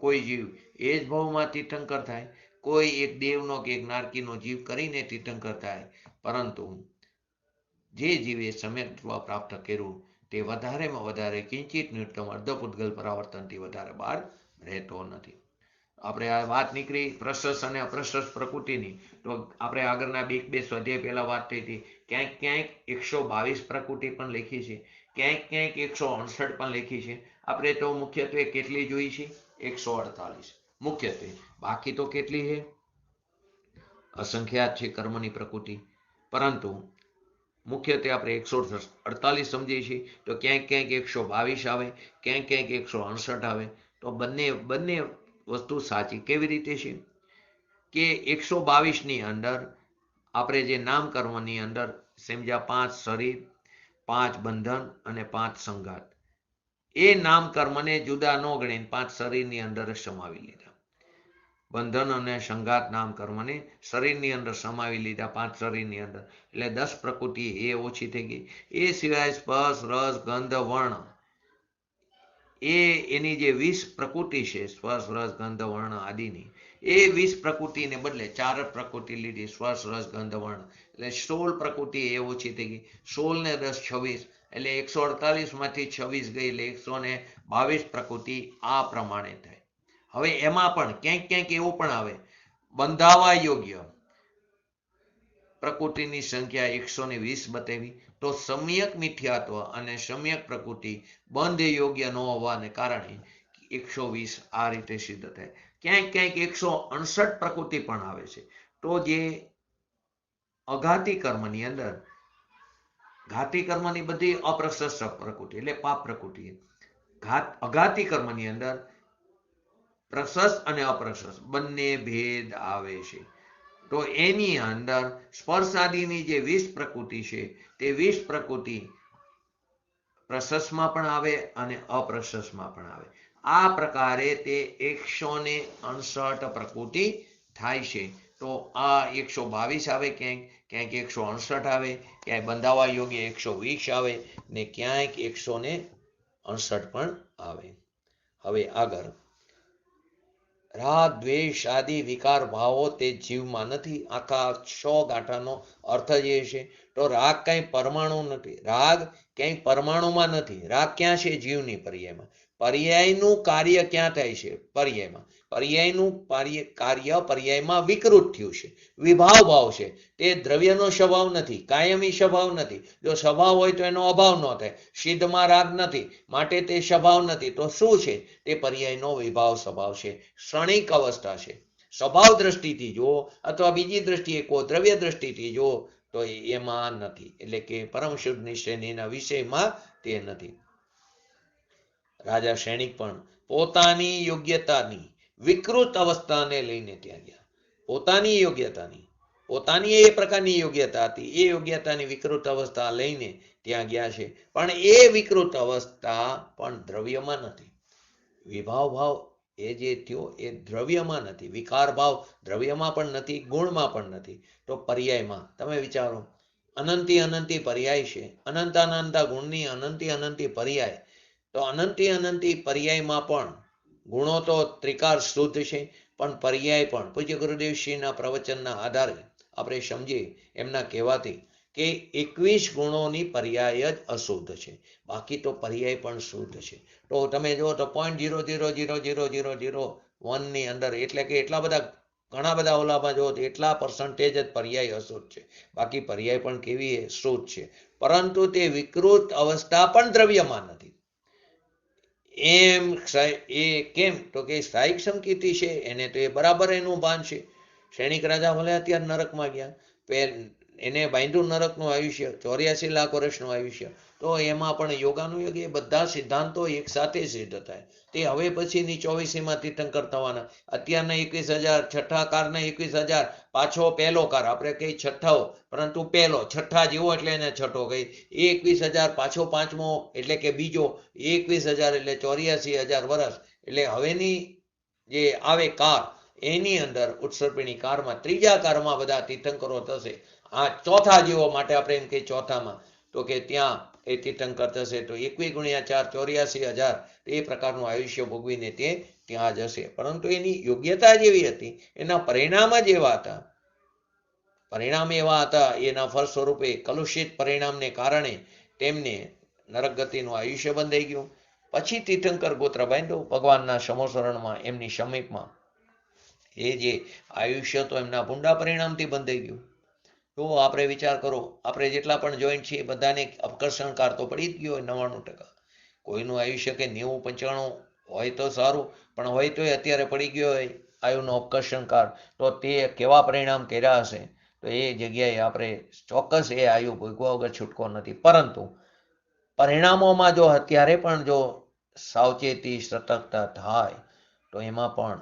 કોઈ જીવ એ જ ભાવમાં તીર્થંકર થાય, કોઈ એક દેવનો કે એક નારકીનો જીવ કરીને તીર્થંકર થાય, પરંતુ જે જીવે સમ્યક્ત્વ પ્રાપ્ત કર્યું તે વધારેમાં વધારે કિંચિત ન્યૂનતમ અર્ધપૂતગલ પરાવર્તનથી વધારે બહાર રહેતો નથી. આપણે આ વાત નીકળી પ્રશસ્ત અને અપ્રશસ્ત પ્રકૃતિની, તો આપણે આગળના બે સ્વાધ્યાય પહેલા વાત થઈ હતી. ક્યાંક ક્યાંક 122 પ્રકૃતિ પણ લખી છે, ક્યાંક ક્યાંક 168 પણ લખી છે. આપણે તો મુખ્યત્વે કેટલી જોઈ છે? 148 મુખ્યત્વે. બાકી તો કેટલી છે? અસંખ્યાત છે કર્મની પ્રકૃતિ, પરંતુ મુખ્યત્વે આપણે 148 સમજીએ છીએ. તો ક્યાંક ક્યાંક 122 આવે, ક્યાંક ક્યાંક 168 આવે. તો બંને વસ્તુ સાચી. કેવી રીતે છે કે 122ની અંદર આપણે જે નામ કર્મની અંદર સમજ્યા 5 શરીર, 5 બંધન અને 5 સંઘાત, એ નામ કર્મને જુદા ન ગણીને 5 શરીરની અંદર સમાવી લીધા. બંધન અને સંઘાત નામ કર્મને શરીરની અંદર સમાવી લીધા, 5 શરીરની અંદર. એટલે 10 પ્રકૃતિ એ ઓછી થઈ ગઈ. એ સિવાય સ્પર્શ, રસ, ગંધ, વર્ણ, એની જે 20 પ્રકૃતિ છે, સ્પર્શ, રસ, ગંધ, વર્ણ આદિની, એ 20 પ્રકૃતિને બદલે 4 પ્રકૃતિ લીધી, સ્પર્શ, રસ, ગંધ, વર્ણ. એટલે 16 પ્રકૃતિ એ ઓછી થઈ ગઈ. 16 ને 10 26, એટલે 148 માંથી 26 ગઈ, એટલે 122 પ્રકૃતિ આ પ્રમાણે થાય. હવે એમાં પણ ક્યાંક ક્યાંક એવું પણ આવે, બંધાવા યોગ્ય પ્રકૃતિની સંખ્યા 120 બતાવી, તો સમ્યક મિથ્યાત્વ અને સમ્યક પ્રકૃતિ બંધ યોગ્ય ન હોવાને કારણે 120 આ રીતે સિદ્ધ થાય. ક્યાંક ક્યાંક 168 પ્રકૃતિ પણ આવે છે. તો જે અઘાતી કર્મની અંદર, ઘાતી કર્મની બધી અપ્રશસ્ત પ્રકૃતિ એટલે પાપ પ્રકૃતિ, અઘાતી કર્મની અંદર પ્રશસ્ત અને અપ્રશસ્ત બંને ભેદ આવે છે. તો એની અંદર સ્પર્શાદિની જે 20 પ્રકૃતિ છે તે 20 પ્રકૃતિ પ્રશસ્તમાં પણ આવે અને અપ્રશસ્તમાં પણ આવે. આ પ્રકારે તે 168 પ્રકૃતિ થાય છે. તો આ 122 આવે, ક્યાંક ક્યાંક 168 આવે, ક્યાંક બંધાવા યોગ્ય 120 આવે ને ક્યાંક 168 પણ આવે. હવે આગળ રાગ, દ્વેષ આદિ વિકાર ભાવો તે જીવમાં નથી. આખા 100 ગાંઠાનો અર્થ જે છે, તો રાગ કઈ પરમાણુ નથી, રાગ ક્યાંય પરમાણુમાં નથી. રાગ ક્યાં છે? જીવની પર્યાયમાં. પર્યાયનું કાર્ય ક્યાં થાય છે? પર્યાયમાં. પર્યાયનું કાર્ય પર્યાયમાં વિકૃત થયું છે, વિભાવ ભાવ છે. તે દ્રવ્યનો સ્વભાવ નથી, કાયમી સ્વભાવ નથી. જો સ્વભાવ હોય તો એનો અભાવ ન થાય. સિદ્ધમાં રાગ નથી, માટે તે સ્વભાવ નથી. તો શું છે? તે પર્યાયનો વિભાવ સ્વભાવ છે, ક્ષણિક અવસ્થા છે. સ્વભાવ દ્રષ્ટિથી જો અથવા બીજી દ્રષ્ટિએ કો દ્રવ્ય દ્રષ્ટિથી જો તો એમાં નથી. એટલે કે પરમ શુદ્ધ નિશ્ચયના વિષયમાં તે નથી. રાજા સૈનિક પણ પોતાની યોગ્યતાની વિકૃત અવસ્થાને લઈને ત્યાં ગયા. પોતાની એ પ્રકારની યોગ્યતા હતી, એ યોગ્યતાની વિકૃત અવસ્થા લઈને ત્યાં ગયા છે. પણ એ વિકૃત અવસ્થા પણ દ્રવ્યમાં નથી. વિભાવ ભાવ એ જે થયો એ દ્રવ્યમાં નથી, વિકાર ભાવ દ્રવ્યમાં પણ નથી, ગુણમાં પણ નથી. તો પર્યાયમાં તમે વિચારો, અનંતી પર્યાય છે, અનંતા ગુણની અનંતી પર્યાય. તો અનંતી પર્યાયમાં પણ ગુણો તો ત્રિકાર શુદ્ધ છે, પણ પર્યાય પણ પૂજ્ય ગુરુદેવશ્રીના પ્રવચનના આધારે આપણે સમજીએ એમના કહેવાથી કે 21 ગુણોની પર્યાય જ અશુદ્ધ છે, બાકી તો પર્યાય પણ શુદ્ધ છે. તો તમે જુઓ તો 0.000001 ની અંદર એટલે કે એટલા બધા ઘણા બધા ઓલામાં જુઓ તો એટલા પર્સન્ટેજ જ પર્યાય અશુદ્ધ છે, બાકી પર્યાય પણ કેવી શુદ્ધ છે, પરંતુ તે વિકૃત અવસ્થા પણ દ્રવ્યમાં નથી. એમ એ કેમ તો કે સ્થાયિક સંકિતિ છે એને તો એ બરાબર એનું ભાન છે. સૈનિક રાજા ભલે અત્યારે નરકમાં ગયા, એને બાંધ્યું નરકનું આયુષ્ય 84 લાખ વર્ષનું આયુષ્ય, તો એમાં પણ યોગાનુયોગ એ બધા સિદ્ધાંતો એક સાથે સિદ્ધ થાય. તે હવે પછીની 24મીમાં તીર્થંકર થવાના. અત્યારના 21,000, છઠ્ઠા કારના 21,000, પાછો પહેલો કાર, આપણે કઈ છઠ્ઠાઓ પરંતુ પહેલો, છઠ્ઠા જેવો એટલે એને છઠ્ઠો કઈ, 21,000 પાછો પાંચમો એટલે કે બીજો, 21,000 એટલે 84,000 વર્ષ. એટલે હવેની જે આવે કાર એની અંદર ઉત્સર્પિણી કારમાં ત્રીજા કારમાં બધા તીર્થંકરો થશે. આ ચોથા જેવો માટે આપણે એમ કહીએ ચોથામાં, તો કે ત્યાં એ તીર્થંકર થશે. તો 21 × 4 84,000 એ પ્રકારનું આયુષ્ય ભોગવીને તે ત્યાં જશે. પરંતુ એની યોગ્યતા જેવી હતી, એના પરિણામ જ એવા હતા, પરિણામ એવા હતા, એના ફળ સ્વરૂપે કલુષિત પરિણામને કારણે તેમને નરક ગતિનું આયુષ્ય બંધાઈ ગયું. પછી તીર્થંકર ગોત્ર બાંધ્યું ભગવાનના સમોસરણમાં, એમની સમીપમાં. એ જે આયુષ્ય તો એમના ભૂંડા પરિણામથી બંધાઈ ગયું. તો આપણે વિચાર કરો, આપણે જેટલા પણ જોઈન્ટ છીએ બધાને અપકર્ષણકાર તો પડી જ ગયો હોય 99%. કોઈનું આયુષ્ય કે 90-95 હોય તો સારું, પણ હોય તોય અત્યારે પડી ગયો હોય આયુનો અપકર્ષણકાર, તો તે કેવા પરિણામ કર્યા હશે. તો એ જગ્યાએ આપણે ચોક્કસ એ આયુ ભોગવા વગર છૂટકો નથી. પરંતુ પરિણામોમાં જો અત્યારે પણ જો સાવચેતી સતર્કતા થાય તો એમાં પણ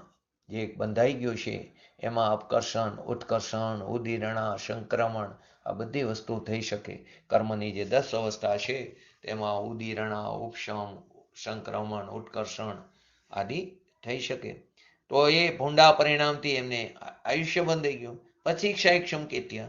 જે બંધાઈ ગયું છે એમાં અપકર્ષણ, ઉત્કર્ષણ, ઉદીરણા, સંક્રમણ આ બધી વસ્તુ થઈ શકે. કર્મની જે 10 અવસ્થા છે તેમાં ઉદીરણા, ઉપશમ, સંક્રમણ, ઉત્કર્ષણ આદિ થઈ શકે. તો એ ભૂંડા પરિણામથી એમને આયુષ્ય બંધાઈ ગયું. પછી ક્ષયિક સંકેત્ય,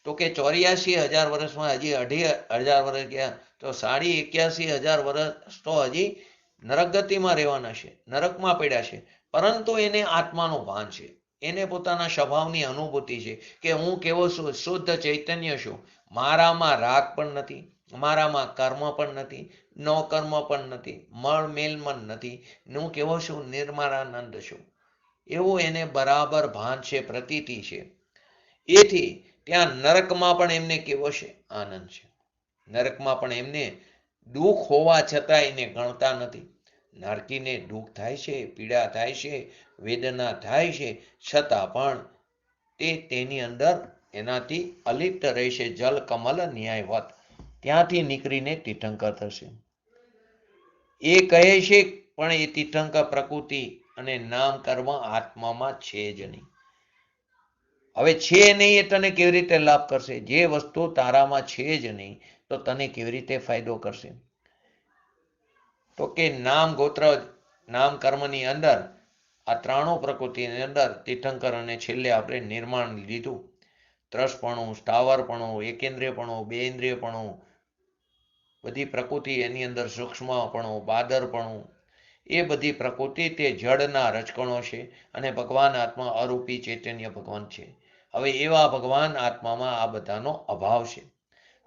તો કે 84,000 વર્ષમાં હજી 2,500 વર્ષ ગયા, તો 81,000 વર્ષ તો હજી નરક ગતિમાં રહેવાના છે, નરકમાં પડ્યા છે. પરંતુ એને આત્માનું ભાન છે, એને પોતાના સ્વભાવની અનુભૂતિ છે કે હું કેવો છું, શુદ્ધ ચૈતન્ય છું, મારામાં રાગ પણ નથી, મારામાં કર્મ પણ નથી, ન કર્મ પણ નથી, મળ મેલમન નથી, હું કેવો છું, નિર્મળાનંદ છું, એવું એને બરાબર ભાન છે, પ્રતીતિ છે. એથી ત્યાં નરકમાં પણ એમને કેવો છે, આનંદ છે. નરકમાં પણ એમને દુઃખ હોવા છતાં એને ગણતા નથી. નરકીને દુઃખ થાય છે, પીડા થાય છે, વેદના થાય છે, છતાં પણ તે તેની અંદર એનાથી અલિપ્ત રહેશે. જલ કમલ ન્યાયવત, ત્યાંથી નીકળીને તીર્થંકર થશે. એ કહે છે પણ એ તીર્થંકર પ્રકૃતિ અને નામ કર્મ આત્મામાં છે જ નહીં. હવે છે નહીં એ તને કેવી રીતે લાભ કરશે? જે વસ્તુ તારામાં છે જ નહીં તો તને કેવી રીતે ફાયદો કરશે? તો કે નામ ગોત્ર નામ કર્મની અંદર આ 93 પ્રકૃતિની અંદર તીર્થંકર અને છેલ્લે આપણે નિર્માણ લીધું. ત્રસપણું, સ્થાવરપણું, એકેન્દ્રિયપણું, બેઇન્દ્રિયપણું, બધી પ્રકૃતિ એની અંદર સૂક્ષ્મપણું, બાદરપણું, એ બધી પ્રકૃતિ તે જળના રજકણો છે અને ભગવાન આત્મા અરૂપી ચૈતન્ય ભગવાન છે. હવે એવા ભગવાન આત્મામાં આ બધાનો અભાવ છે.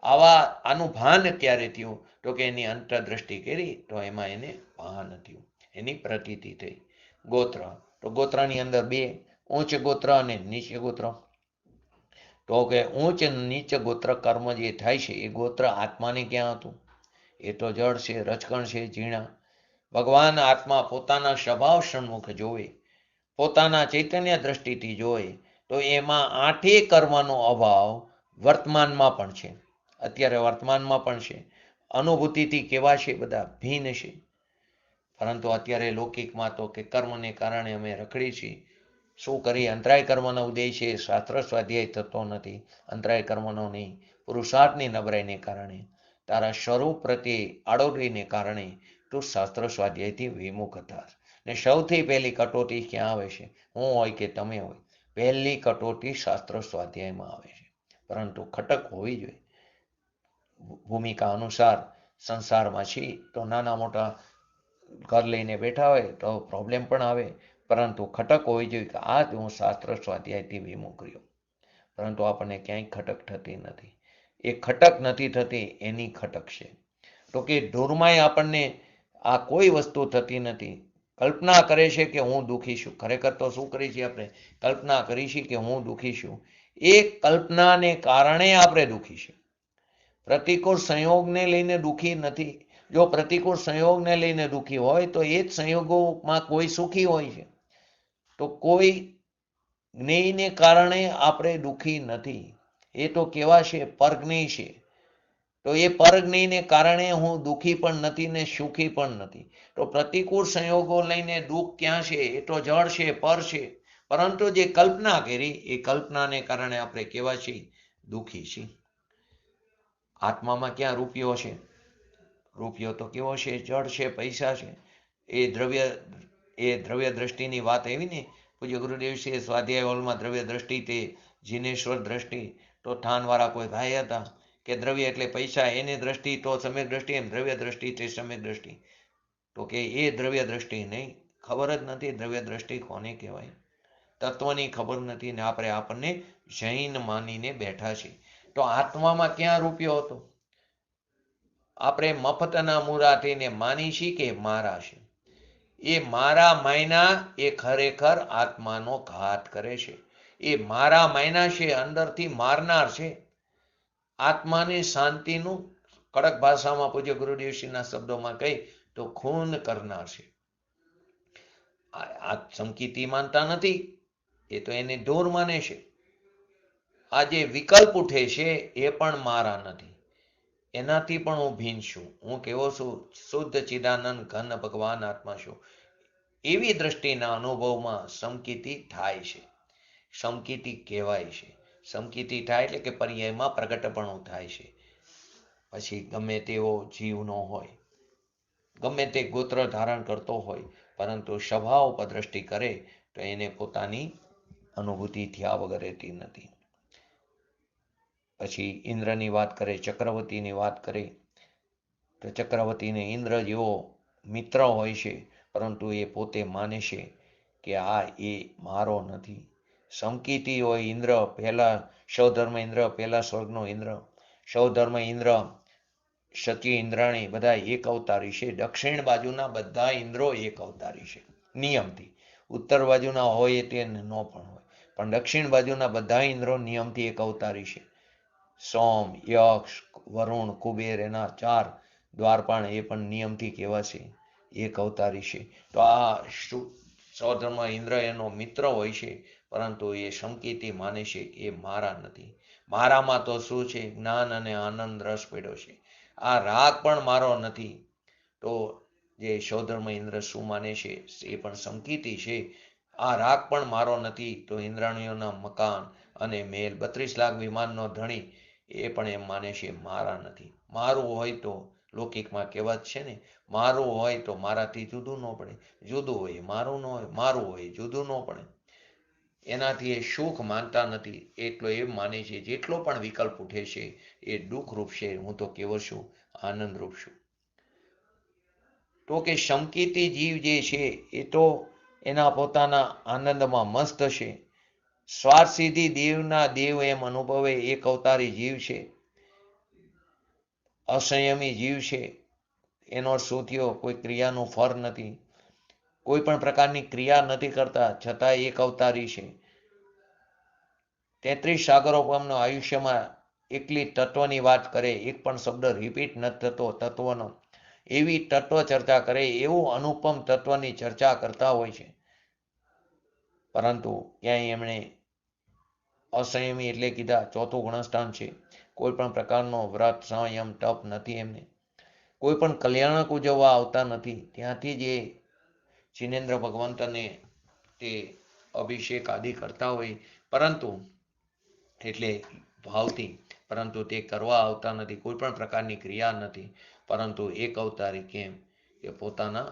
આનું ભાન ક્યારે થયું? તો કે એની અંતરદ્રષ્ટિ કરી તો એમાં એને ભાન થયું, એની પ્રતીતિ થઈ. ગોત્ર, તો ગોત્રની અંદર 2, ઉચ્ચ ગોત્ર અને નીચ ગોત્ર. તો કે ઉચ્ચ નીચ ગોત્ર કર્મ જે થાય છે એ ગોત્ર આત્માને ક્યાં હતું? એ તો જળ છે, રજકણ છે, ઝીણા. ભગવાન આત્મા પોતાના સ્વભાવ સન્મુખ જોવે, પોતાના ચૈતન્ય દ્રષ્ટિથી જોવે તો એમાં 8 કર્મનો અભાવ વર્તમાનમાં પણ છે, અત્યારે વર્તમાનમાં પણ છે. અનુભૂતિથી કેવા છે? બધા ભિન્ન છે. પરંતુ અત્યારે લૌકિકમાં તો કે કર્મને કારણે અમે રખડી છીએ. શું કરીએ? અંતરાય કર્મનો ઉદય છે, શાસ્ત્ર સ્વાધ્યાય થતો નથી. અંતરાય કર્મનો નહીં, પુરુષાર્થની નબળાઈને કારણે, તારા સ્વરૂપ પ્રત્યે આડોડીને કારણે તું શાસ્ત્ર સ્વાધ્યાયથી વિમુખ હતા. ને સૌથી પહેલી કટોતી ક્યાં આવે છે? હું હોય કે તમે હોય, પહેલી કટોતી શાસ્ત્ર સ્વાધ્યાયમાં આવે છે. પરંતુ ખટક હોવી જોઈએ. ભૂમિકા અનુસાર સંસારમાં છીએ તો નાના મોટા ઘર લઈને બેઠા હોય તો પ્રોબ્લેમ પણ આવે, પરંતુ ખટક હોવી જોઈએ કે આ હું શાસ્ત્ર સ્વાધ્યાયથી વિમુખ રહ્યો. પરંતુ આપણને ક્યાંય ખટક થતી નથી. એ ખટક નથી થતી એની ખટક છે. તો કે ઢોરમાંય આપણને આ કોઈ વસ્તુ થતી નથી. કલ્પના કરે છે કે હું દુઃખી છું. ખરેખર તો શું કરી છીએ આપણે? કલ્પના કરી છે કે હું દુઃખી છું. એ કલ્પનાને કારણે આપણે દુઃખી છે. પ્રતિકૂળ સંયોગને લઈને દુઃખી નથી. જો પ્રતિકૂળ સંયોગને લઈને દુઃખી હોય તો એ જ સંયોગોમાં કોઈ સુખી હોય છે. તો કોઈ જ્ઞેયને કારણે આપણે દુઃખી નથી. એ તો કેવા છે? પરજ્ઞેય છે. તો એ પરજ્ઞેયને કારણે હું દુઃખી પણ નથી ને સુખી પણ નથી. તો પ્રતિકૂળ સંયોગો લઈને દુઃખ ક્યાં છે? એ તો જળ છે, પર છે. પરંતુ જે કલ્પના કરી એ કલ્પનાને કારણે આપણે કેવા છીએ? દુઃખી છીએ. આત્મામાં ક્યાં રૂપિયો છે? રૂપિયો તો કેવો છે? જળ છે, પૈસા છે. એ દ્રવ્ય દ્રષ્ટિની વાત આવી ને પૂજ્ય ગુરુદેવશ્રીએ સ્વાધ્યાય હોલમાં દ્રવ્ય દ્રષ્ટિ તે જીનેશ્વર દ્રષ્ટિ. તો થાનવાળા કોઈ ભાઈ હતા કે દ્રવ્ય એટલે પૈસા, એની દ્રષ્ટિ તો સમ્યક દ્રષ્ટિ, એમ દ્રવ્ય દ્રષ્ટિ તે સમ્યક દ્રષ્ટિ. તો કે એ દ્રવ્ય દ્રષ્ટિ નહીં. ખબર જ નથી દ્રવ્ય દ્રષ્ટિ કોને કહેવાય. તત્વની ખબર નથી ને આપણે આપણને જૈન માનીને બેઠા છીએ. તો આત્મામાં ક્યાં રૂપિયો હતો? આપણે મફતના મુરાતીને માની છીએ કે મારા છે. એ મારા માયના એ ખરેખર આત્માનો ઘાત કરે છે. એ મારા માયના છે, અંદરથી મારનાર છે. આત્માને શાંતિનું કડક ભાષામાં પૂજ્ય ગુરુદેવશ્રીના શબ્દોમાં કહી તો ખૂન કરનાર છે. આ સંકિતિ માનતા નથી, એ તો એને ઢોર માને છે. આ જે વિકલ્પ ઉઠે છે એ પણ મારા નથી. એનાથી પણ હું ભિન્ન છું. હું કેવો છું? શુદ્ધ ચિદાનંદ ઘન ભગવાન આત્મા છું. એવી દ્રષ્ટિના અનુભવમાં સમકિતિ થાય છે. સમકિતિ કહેવાય છે. સમકિતિ થાય એટલે કે પર્યાયમાં પ્રગટપણું થાય છે. પછી ગમે તેવો જીવ ન હોય, ગમે તે ગોત્ર ધારણ કરતો હોય, પરંતુ સ્વભાવ ઉપર દ્રષ્ટિ કરે તો એને પોતાની અનુભૂતિ થયા વગર રહેતી નથી. પછી ઇન્દ્રની વાત કરે, ચક્રવર્તીની વાત કરે તો ચક્રવર્તીને ઇન્દ્ર જેવો મિત્ર હોય છે, પરંતુ એ પોતે માને છે કે આ એ મારો નથી. સમકિતિ હોય ઇન્દ્ર પહેલા સૌધર્મ ઇન્દ્ર, પહેલા સ્વર્ગનો ઇન્દ્ર. સૌધર્મ ઇન્દ્ર, સચી ઇન્દ્રાણી બધા એક અવતારી છે. દક્ષિણ બાજુના બધા ઇન્દ્રો એક અવતારી છે નિયમથી. ઉત્તર બાજુના હોય તે ન પણ હોય, પણ દક્ષિણ બાજુના બધા ઇન્દ્રો નિયમથી એક અવતારી છે. સોમ, યક્ષ, વરુણ, કુબેર એના 4 દ્વારપાળ એ પણ નિયમથી કેવા છે? એક અવતારી છે. તો આ સૌધર્મ ઇન્દ્ર એનો મિત્ર હોય છે, પરંતુ એ સમકિતિ માને છે કે એ મારા નથી. મારામાં તો શું છે? જ્ઞાન અને આનંદ રસ પડ્યો છે. આ રાગ પણ મારો નથી. તો જે સૌધર્મ ઇન્દ્ર શું માને છે? એ પણ સમકિતિ છે. આ રાગ પણ મારો નથી. તો ઇન્દ્રાણીઓના મકાન અને મેલ, 32 લાખ વિમાનનો ધણી, એ પણ એમ માને છે મારા નથી. મારું હોય તો લૌકિકમાં કહેવત છે ને, મારું હોય તો મારાથી જુદું ન પડે, જુદું હોય મારું ન હોય, મારું હોય જુદું ન પડે. એનાથી એ સુખ માનતા નથી. એટલો એમ માને છે જેટલો પણ વિકલ્પ ઉઠે છે એ દુઃખરૂપ છે. હું તો કેવો છું? આનંદરૂપ છું. તો કે સમકિતિ જીવ જે છે એ તો એના પોતાના આનંદમાં મસ્ત છે. સ્વાર્થ સિદ્ધિ દેવના દેવ એમ અનુભવે એક અવતારી જીવ છે. અસંયમી જીવ છે. એનો શું થયો? કોઈ ક્રિયાનું ફળ નથી, કોઈ પણ પ્રકારની ક્રિયા નથી કરતા, છતાં એક અવતારી છે. 33 સાગરો પમનો આયુષ્યમાં એકલી તત્વની વાત કરે, એક પણ શબ્દ રિપીટ નથી થતો તત્વનો. એવી તત્વ ચર્ચા કરે, એવું અનુપમ તત્વની ચર્ચા કરતા હોય છે. પરંતુ ક્યાંય એમણે અસંયમી એટલે કીધા, ચોથું ગુણસ્થાન છે. કોઈ પણ પ્રકારનો વ્રત, સંયમ, તપ નથી એમને. કોઈ પણ કલ્યાણક ઉજવવા આવતા નથી. ત્યાંથી જે જિનેન્દ્ર ભગવંતને તે અભિષેક આદિ કરતા હોય, પરંતુ એટલે ભાવથી, પરંતુ તે કરવા આવતા નથી. કોઈ પણ પ્રકારની ક્રિયા નથી. પરંતુ એક અવતારી કેમ? એ પોતાના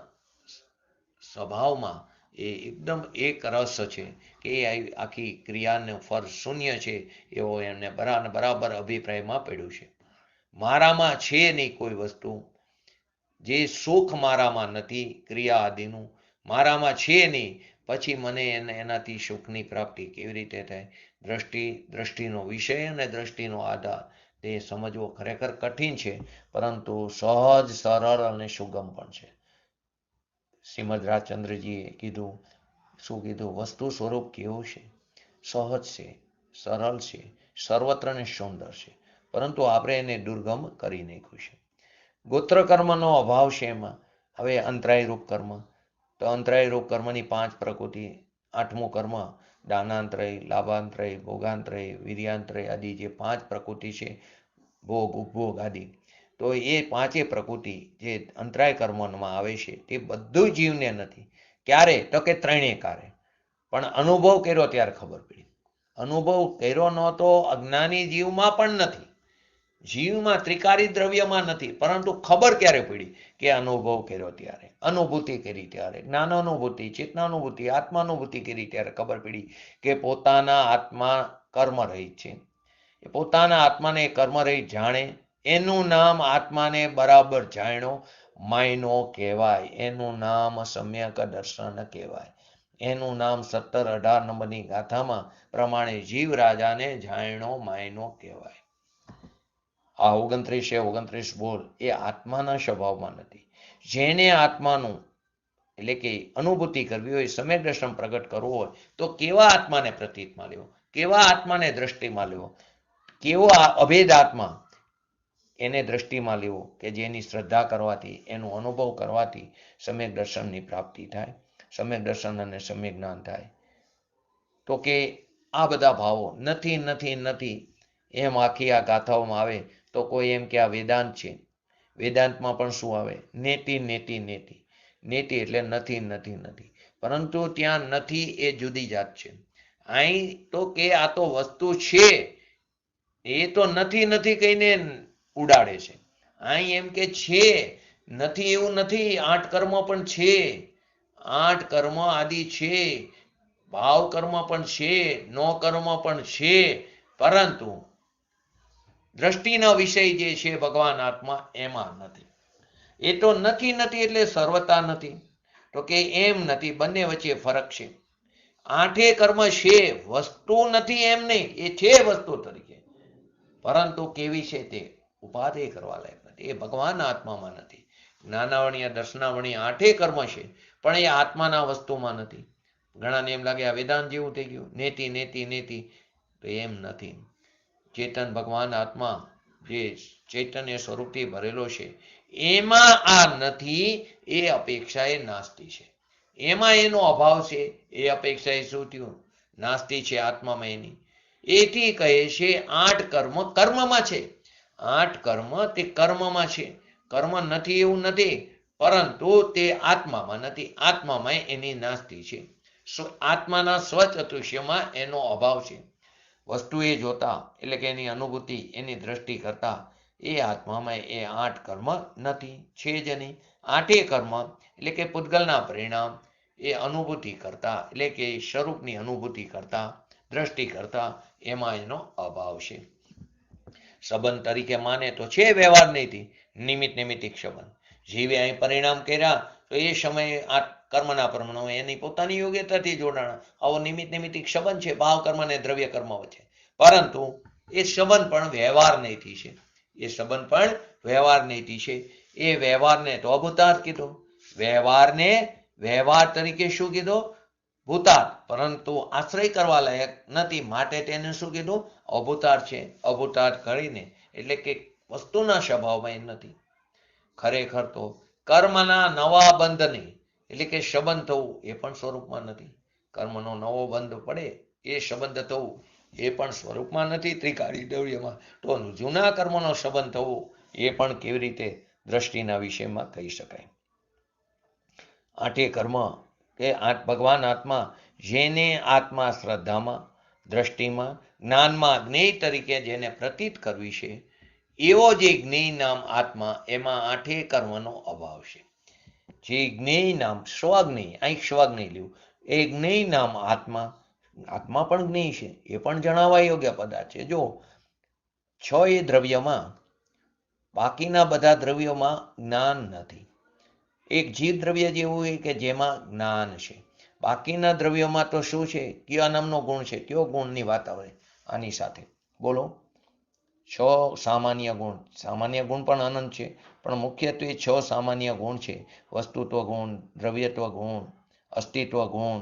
સ્વભાવમાં એ એકદમ એક રસ છે કે એ આખી ક્રિયાનું ફળ શૂન્ય છે એવો એમને બરાબર અભિપ્રાયમાં પડ્યું છે. મારામાં છે નહીં કોઈ વસ્તુ. જે સુખ મારામાં નથી ક્રિયા આદિનું, મારામાં છે નહીં. પછી મને એનાથી સુખની પ્રાપ્તિ કેવી રીતે થાય? દ્રષ્ટિનો વિષય અને દ્રષ્ટિનો આધાર તે સમજવો ખરેખર કઠિન છે, પરંતુ સહજ, સરળ અને સુગમ પણ છે. શ્રીમદ રાજચંદ્રજીએ કીધું, શું કીધું? વસ્તુ સ્વરૂપ કેવું છે? સહજ છે, સરળ છે, સર્વત્ર ને સુંદર છે, પરંતુ આપણે એને દુર્ગમ કરી નાખ્યું છે. ગોત્ર કર્મનો અભાવ છે એમાં. હવે અંતરાય રૂપ કર્મ, તો અંતરાય રૂપ કર્મની 5 પ્રકૃતિ. 8મું કર્મ દાનાંતરય, લાભાંતરય, ભોગાંતરય, વીર્યાંતરય આદિ જે 5 પ્રકૃતિ છે, ભોગ, ઉપભોગ આદિ, તો એ 5 પ્રકૃતિ જે અંતરાય કર્મમાં આવે છે તે બધું જીવને નથી. ક્યારે? તો કે 3 કારે. પણ અનુભવ કર્યો ત્યારે ખબર પડી. અનુભવ કર્યો નહોતો અજ્ઞાની જીવમાં પણ નથી, જીવમાં ત્રિકારી દ્રવ્યમાં નથી, પરંતુ ખબર ક્યારે પડી? કે અનુભવ કર્યો ત્યારે, અનુભૂતિ કરી ત્યારે, જ્ઞાનાનુભૂતિ, ચેતનાનુભૂતિ, આત્માનુભૂતિ કરી ત્યારે ખબર પડી કે પોતાના આત્મા કર્મરહિત છે. એ પોતાના આત્માને કર્મરહિત જાણે, એનું નામ આત્માને બરાબર જાણ્યો માયનો કહેવાય. એનું નામ સમ્યક દર્શન કહેવાય. એનું નામ 17-18 નંબરની ગાથામાં પ્રમાણે જીવ રાજાને જાણ્યો માયનો કહેવાય. આ 29 બોલ એ આત્માના સ્વભાવમાં નથી. જેને આત્માનું એટલે કે અનુભૂતિ કરવી હોય, સમ્યક દર્શન પ્રગટ કરવું હોય, તો કેવા આત્માને પ્રતીતમાં લેવો, કેવા આત્માને દ્રષ્ટિમાં લેવો, કેવો અભેદ આત્મા એને દ્રષ્ટિમાં લેવો કે જેની શ્રદ્ધા કરવાથી, એનું અનુભવ કરવાથી સમ્યક દર્શનની પ્રાપ્તિ થાય, સમ્યક દર્શન અને સમ્યક જ્ઞાન થાય. તો કે આ બધા ભાવો નથી નથી નથી એમ આખી આ ગાથાઓમાં આવે તો કોઈ એમ કે આ વેદાંત છે. વેદાંતમાં પણ શું આવે? નેતિ નેતિ નેતિ. નેતિ એટલે નથી નથી નથી, પરંતુ ત્યાં નથી એ જુદી જાત છે. અહીં તો કે આ તો વસ્તુ છે, એ તો નથી નથી કહીને ઉડાડે છે. અહીં એમ કે છે, નથી એવું નથી. 8 કર્મ પણ છે, 8 કર્મ આદિ છે, ભાવ કર્મ પણ છે, નો કર્મ પણ છે, પરંતુ દ્રષ્ટિનો વિષય જે છે ભગવાન આત્મા એમાં નથી. એ તો નથી નથી એટલે સર્વતા નથી. તો કે એમ નથી, બંને વચ્ચે ફરક છે. 8 કર્મ છે, વસ્તુ નથી એમ નહીં, એ છે વસ્તુ તરીકે, પરંતુ કેવી છે તે ઉપાધિ કરવા લાયક નથી. એ ભગવાન આત્મામાં નથી. જ્ઞાનાવરણીય, દર્શનાવરણીય 8 કર્મ છે, પણ એ આત્માના વસ્તુમાં નથી. ઘણાને એમ લાગે આ વેદાંત જેવું થઈ ગયું, નેતિ નેતિ નેતિ, તો એમ નથી. ચેતન ભગવાન આત્મા જે ચૈતન્ય સ્વરૂપથી ભરેલો છે, એમાં આ નથી એ અપેક્ષા એ નાસ્તિ છે. એમાં એનો અભાવ છે, એ અપેક્ષા એ શું થયું? નાસ્તિ છે આત્મામાં એની. એથી કહે છે 8 કર્મ કર્મમાં છે. 8 કર્મ તે કર્મમાં છે. કર્મ નથી એવું નથી, પરંતુ તે આત્મામાં નથી. આત્મામાં એની નાસ્તિ છે. આત્માના સ્વચતુષ્યમાં એનો અભાવ છે. વસ્તુ એ જોતા એટલે કે એની અનુભૂતિ, એની દ્રષ્ટિ કરતા એ આત્મામાં એ 8 કર્મ નથી, છે જ નહીં. 8 કર્મ એટલે કે પૂતગલના પરિણામ એ અનુભૂતિ કરતા એટલે કે સ્વરૂપની અનુભૂતિ કરતા, દ્રષ્ટિ કરતા એમાં એનો અભાવ છે. સંબંધ તરીકે માને તો છે વ્યવહાર નહીં, નિમિત્ત નૈમિત્તિક સંબંધ. જીવે અહીં પરિણામ કર્યા તો એ સમયે આ કર્મના પ્રમાણો એની પોતાની યોગ્યતાથી જોડાણા. આવો નિમિત્ત નૈમિત્તિક સંબંધ છે ભાવ કર્મ અને દ્રવ્ય કર્મ વચ્ચે, પરંતુ એ સંબંધ પણ વ્યવહાર નહીંથી છે. એ સંબંધ પણ વ્યવહાર નહીંથી છે. એ વ્યવહારને તો અભૂતાર્થ કીધો. વ્યવહારને વ્યવહાર તરીકે શું કીધો? ભૂતાર્થ, પરંતુ આશ્રય કરવા લાયક નથી, માટે તેને શું કીધું? અભૂતાર્થ છે. અભૂતાર્થ કરીને એટલે કે વસ્તુના સ્વભાવમાં એ નથી. ખરેખર તો કર્મના નવા બંધને એટલે કે સંબંધ થવું એ પણ સ્વરૂપમાં નથી. કર્મનો નવો બંધ પડે એ સંબંધ થવું એ પણ સ્વરૂપમાં નથી ત્રિકાળી દ્રવ્યમાં. તો જૂના કર્મનો સંબંધ થવો એ પણ કેવી રીતે દ્રષ્ટિના વિષયમાં કહી શકાય? 8 કર્મ કે ભગવાન આત્મા, જેને આત્મા શ્રદ્ધામાં, દ્રષ્ટિમાં, જ્ઞાનમાં જ્ઞેય તરીકે જેને પ્રતીત કરવી છે, એવો જે જ્ઞેય નામ આત્મા, એમાં 8 કર્મનો અભાવ છે. જે જ્ઞેય નામ સ્વજ્ઞેય, અહીં સ્વજ્ઞેય લેવું, એ જ્ઞેય નામ આત્મા, આત્મા પણ જ્ઞેય છે, એ પણ જણાવવા યોગ્ય પદાર્થ છે. જો 6 એ દ્રવ્યમાં, બાકીના બધા દ્રવ્યોમાં જ્ઞાન નથી. એક જીવ દ્રવ્ય જેવું હોય કે જેમાં જ્ઞાન છે, બાકીના દ્રવ્યોમાં તો શું છે? કયા નામનો ગુણ છે? કયો ગુણની વાત આવે આની સાથે? બોલો. 6 સામાન્ય ગુણ. સામાન્ય ગુણ પણ અનંત છે, પણ મુખ્યત્વે 6 સામાન્ય ગુણ છે. વસ્તુત્વ ગુણ, દ્રવ્યત્વ ગુણ, અસ્તિત્વ ગુણ,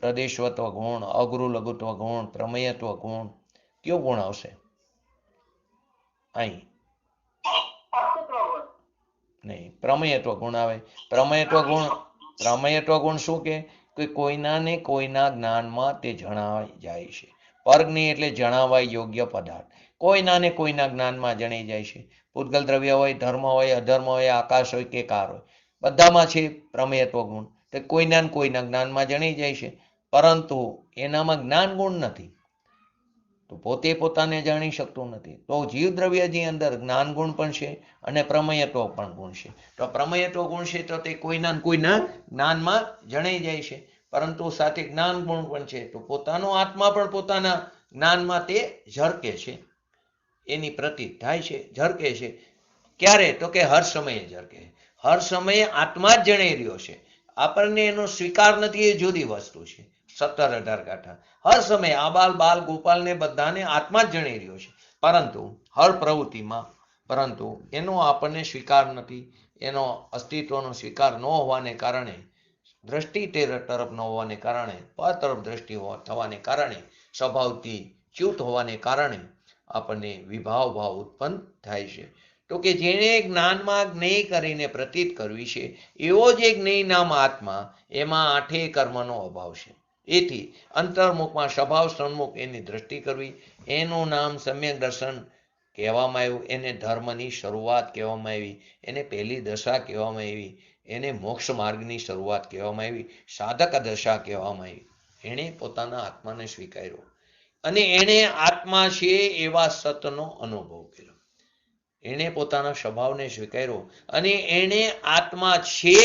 પ્રદેશવત્વ ગુણ, અગુરુ લઘુત્વ ગુણ, પ્રમેયત્વ ગુણ. કયો ગુણ આવશે અહીં? નહીં, પ્રમેયત્વ ગુણ આવે. પ્રમેયત્વ ગુણ શું કે કોઈના ને કોઈના જ્ઞાનમાં તે જણાઈ જાય છે. પરજ્ઞેય એટલે જણાવાય યોગ્ય પદાર્થ. કોઈના ને કોઈના જ્ઞાનમાં જણાઈ જાય છે. પૂતગલ દ્રવ્ય હોય, ધર્મ હોય, અધર્મ હોય, આકાશ હોય કે કાર હોય, બધામાં છે પ્રમેયત્વ ગુણ. તે કોઈના ને કોઈના જ્ઞાનમાં જણાઈ જાય છે, પરંતુ એનામાં જ્ઞાન ગુણ નથી, તો પોતે પોતાને જાણી શકતું નથી. તો જીવ દ્રવ્યની અંદર જ્ઞાન ગુણ પણ છે અને પ્રમેયત્વ પણ ગુણ છે. તો પ્રમેયત્વ ગુણ છે તો તે કોઈના ને કોઈના જ્ઞાનમાં જણાઈ જાય છે, પરંતુ સાથે જ્ઞાન ગુણ પણ છે. તો પોતાનો આત્મા પણ પોતાના જ્ઞાનમાં તે ઝરકે છે, એની પ્રતીત થાય છે, ઝરકે છે. ક્યારે? તો કે હર સમયે ઝરકે. હર સમયે આત્મા જ જણાઈ રહ્યો છે, આપણને એનો સ્વીકાર નથી, એ જુદી વસ્તુ છે. 17-18 ગાંઠા હર સમયે આબાલ બાલ ગોપાલ ને બધાને આત્મા જ જણાઈ રહ્યો છે, પરંતુ હર પ્રવૃત્તિમાં, પરંતુ એનો આપણને સ્વીકાર નથી. એનો અસ્તિત્વનો સ્વીકાર ન હોવાને કારણે, દ્રષ્ટિ તે તરફ ન હોવાને કારણે, પર તરફ દ્રષ્ટિ થવાને કારણે, સ્વભાવથી ચ્યુત હોવાને કારણે આપણને વિભાવ ભાવ ઉત્પન્ન થાય છે. તો કે જેને જ્ઞાનમાં જ્ઞેય કરીને પ્રતીત કરવી છે, એવો જે જ્ઞેય નામ આત્મા, એમાં 8 કર્મનો અભાવ છે. એથી અંતર્મુખમાં સ્વભાવ સન્મુખ એની દ્રષ્ટિ કરવી, એનું નામ સમ્યક દર્શન કહેવામાં આવ્યું. એને ધર્મની શરૂઆત કહેવામાં આવી, એને પહેલી દશા કહેવામાં આવી, એને મોક્ષ માર્ગની શરૂઆત કહેવામાં આવી, સાધક દશા કહેવામાં આવી. એણે પોતાના આત્માને સ્વીકાર્યો અને એણે આત્મા છે એવા સતનો અનુભવ કર્યો. એણે પોતાના સ્વભાવને સ્વીકાર્યો અને એણે આત્મા છે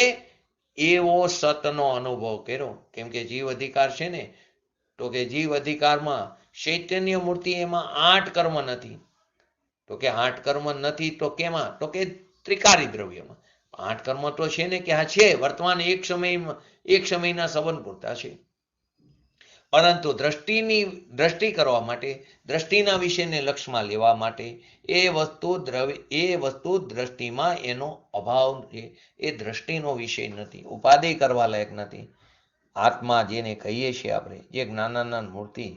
એવો સતનો અનુભવ કર્યો. કેમ કે જીવ અધિકાર છે ને, તો કે જીવ અધિકારમાં ચૈતન્ય મૂર્તિ, એમાં 8 કર્મ નથી. તો કે 8 કર્મ નથી તો કેમાં? તો કે ત્રિકારી દ્રવ્યમાં 8 કર્મ તો છે ને, કે આ છે વર્તમાન એક સમયના સંબંધ પૂરતા છે, પરંતુ દ્રષ્ટિ કરવા માટે, દ્રષ્ટિના વિષયને લક્ષમાં લેવા માટે એ વસ્તુ દ્રષ્ટિમાં એનો અભાવ છે. એ દ્રષ્ટિનો વિષય નથી, ઉપાદેય કરવા લાયક નથી. આત્મા જેને કહીએ છીએ આપણે, જે જ્ઞાનાનંદ મૂર્તિ.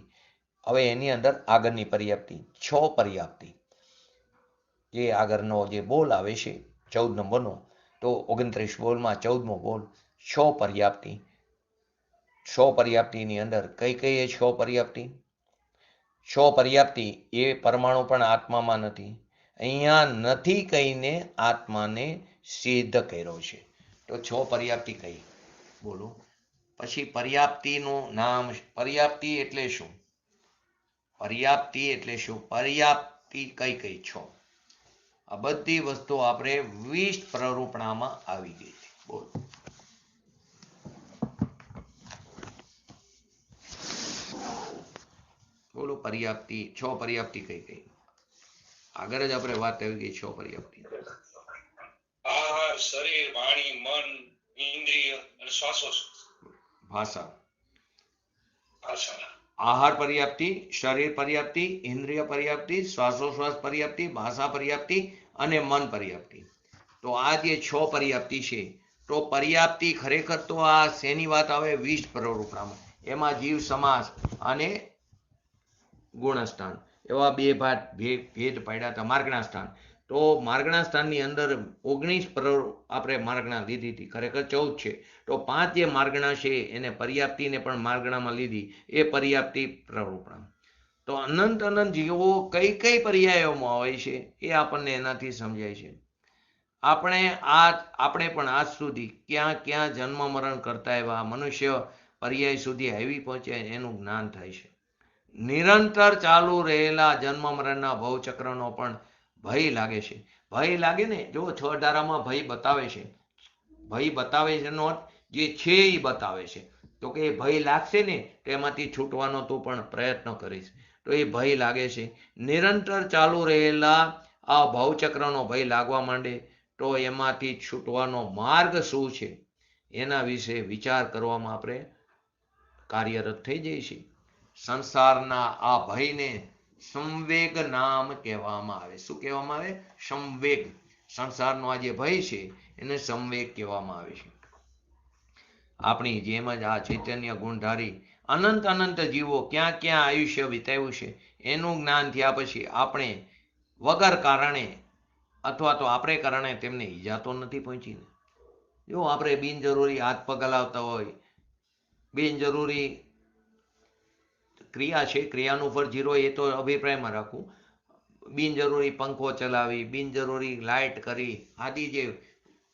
હવે એની અંદર આગળની પર્યાપ્તિ, 6 પર્યાપ્તિ, જે આગળનો જે બોલ આવે છે 14 નંબરનો, તો 29 બોલમાં 14મો બોલ 6 પર્યાપ્તિ. 6 પર્યાપ્તિની અંદર કઈ કઈ એ 6 પર્યાપ્તિ? 6 પર્યાપ્તિ એ પરમાણુ પણ આત્મામાં નથી. અહીંયા નથી કહીને આત્માને સિદ્ધ કર્યો છે. તો 6 પર્યાપ્તિ કઈ? બોલો. પછી પર્યાપ્તિનું નામ, પર્યાપ્તિ એટલે શું? પર્યાપ્તિ એટલે શું? પર્યાપ્તિ કઈ કઈ 6? આ બધી વસ્તુ આપણે 20 પ્રરૂપણામાં આવી ગઈ છે. બોલો. બોલો પર્યાપ્તિ, 6 પર્યાપ્તિ કઈ કઈ? આગળ જ આપણે વાત આવી ગઈ 6 પર્યાપ્તિ. આહાર, શરીર, વાણી, મન, ઇન્દ્રિય અને શ્વાસો. ભાષા. ભાષા. આહાર પર્યાપ્તિ, શરીર પર્યાપ્તિ, ઇન્દ્રિય પર્યાપ્તિ, શ્વાસોશ્વાસ પર્યાપ્તિ, ભાષા પર્યાપ્તિ અને મન પર્યાપ્તિ. તો આ જે 6 પર્યાપ્તિ છે, તો પર્યાપ્તિ ખરેખર તો આ શેની વાત આવે? 20 પ્રરૂપણામાં. એમાં જીવ સમાસ અને ગુણસ્થાન એવા બે ભેદ પાડ્યા હતા. માર્ગણા સ્થાન, તો માર્ગણા સ્થાનની અંદર 19 આપણે માર્ગણા લીધી હતી, ખરેખર 14 છે. તો 5 જે માર્ગણા છે એને પર્યાપ્તિને પણ માર્ગણામાં લીધી, એ પર્યાપ્તિ પ્રરૂપણા. તો અનંત જીવો કઈ કઈ પર્યાયોમાં હોય છે એ આપણને એનાથી સમજાય છે. આપણે પણ આજ સુધી ક્યાં ક્યાં જન્મ મરણ કરતા એવા મનુષ્ય પર્યાય સુધી આવી પહોંચ્યા એનું જ્ઞાન થાય છે. નિરંતર ચાલુ રહેલા જન્મ મરણના ભવચક્રનો પણ ભય લાગે છે. ભય લાગે ને, જો 6 ધારામાં ભય બતાવે છે. ભય બતાવે છે નો જે છે એ બતાવે છે. તો કે એ ભય લાગશે ને, તો એમાંથી છૂટવાનો તું પણ પ્રયત્ન કરીશ. તો એ ભય લાગે છે. નિરંતર ચાલુ રહેલા આ ભવચક્રનો ભય લાગવા માંડે, તો એમાંથી છૂટવાનો માર્ગ શું છે એના વિશે વિચાર કરવામાં આપણે કાર્યરત થઈ જાય છે. સંસારના આ ભયને સંવેગ નામ કહેવામાં આવે. શું કહેવામાં આવે? સંવેગ. સંસારનો આ જે ભય છે એને સંવેગ કહેવામાં આવે છે. આપણી જેમ જ આ ચૈતન્ય ગુણધારી અનંત અનંત જીવો ક્યાં ક્યાં આયુષ્ય વિતાવ્યું છે એનું જ્ઞાન થયા પછી આપણે વગર કારણે અથવા તો આપણે કારણે તેમને ઈજા તો નથી પહોંચીને. જો આપણે બિનજરૂરી હાથ પગ હલાવતા હોય, બિનજરૂરી ક્રિયા છે, ક્રિયાનું ફળ 0 એ તો અભિપ્રાયમાં રાખવું. બિનજરૂરી પંખો ચલાવી, બિનજરૂરી લાઇટ કરી, આદિ જે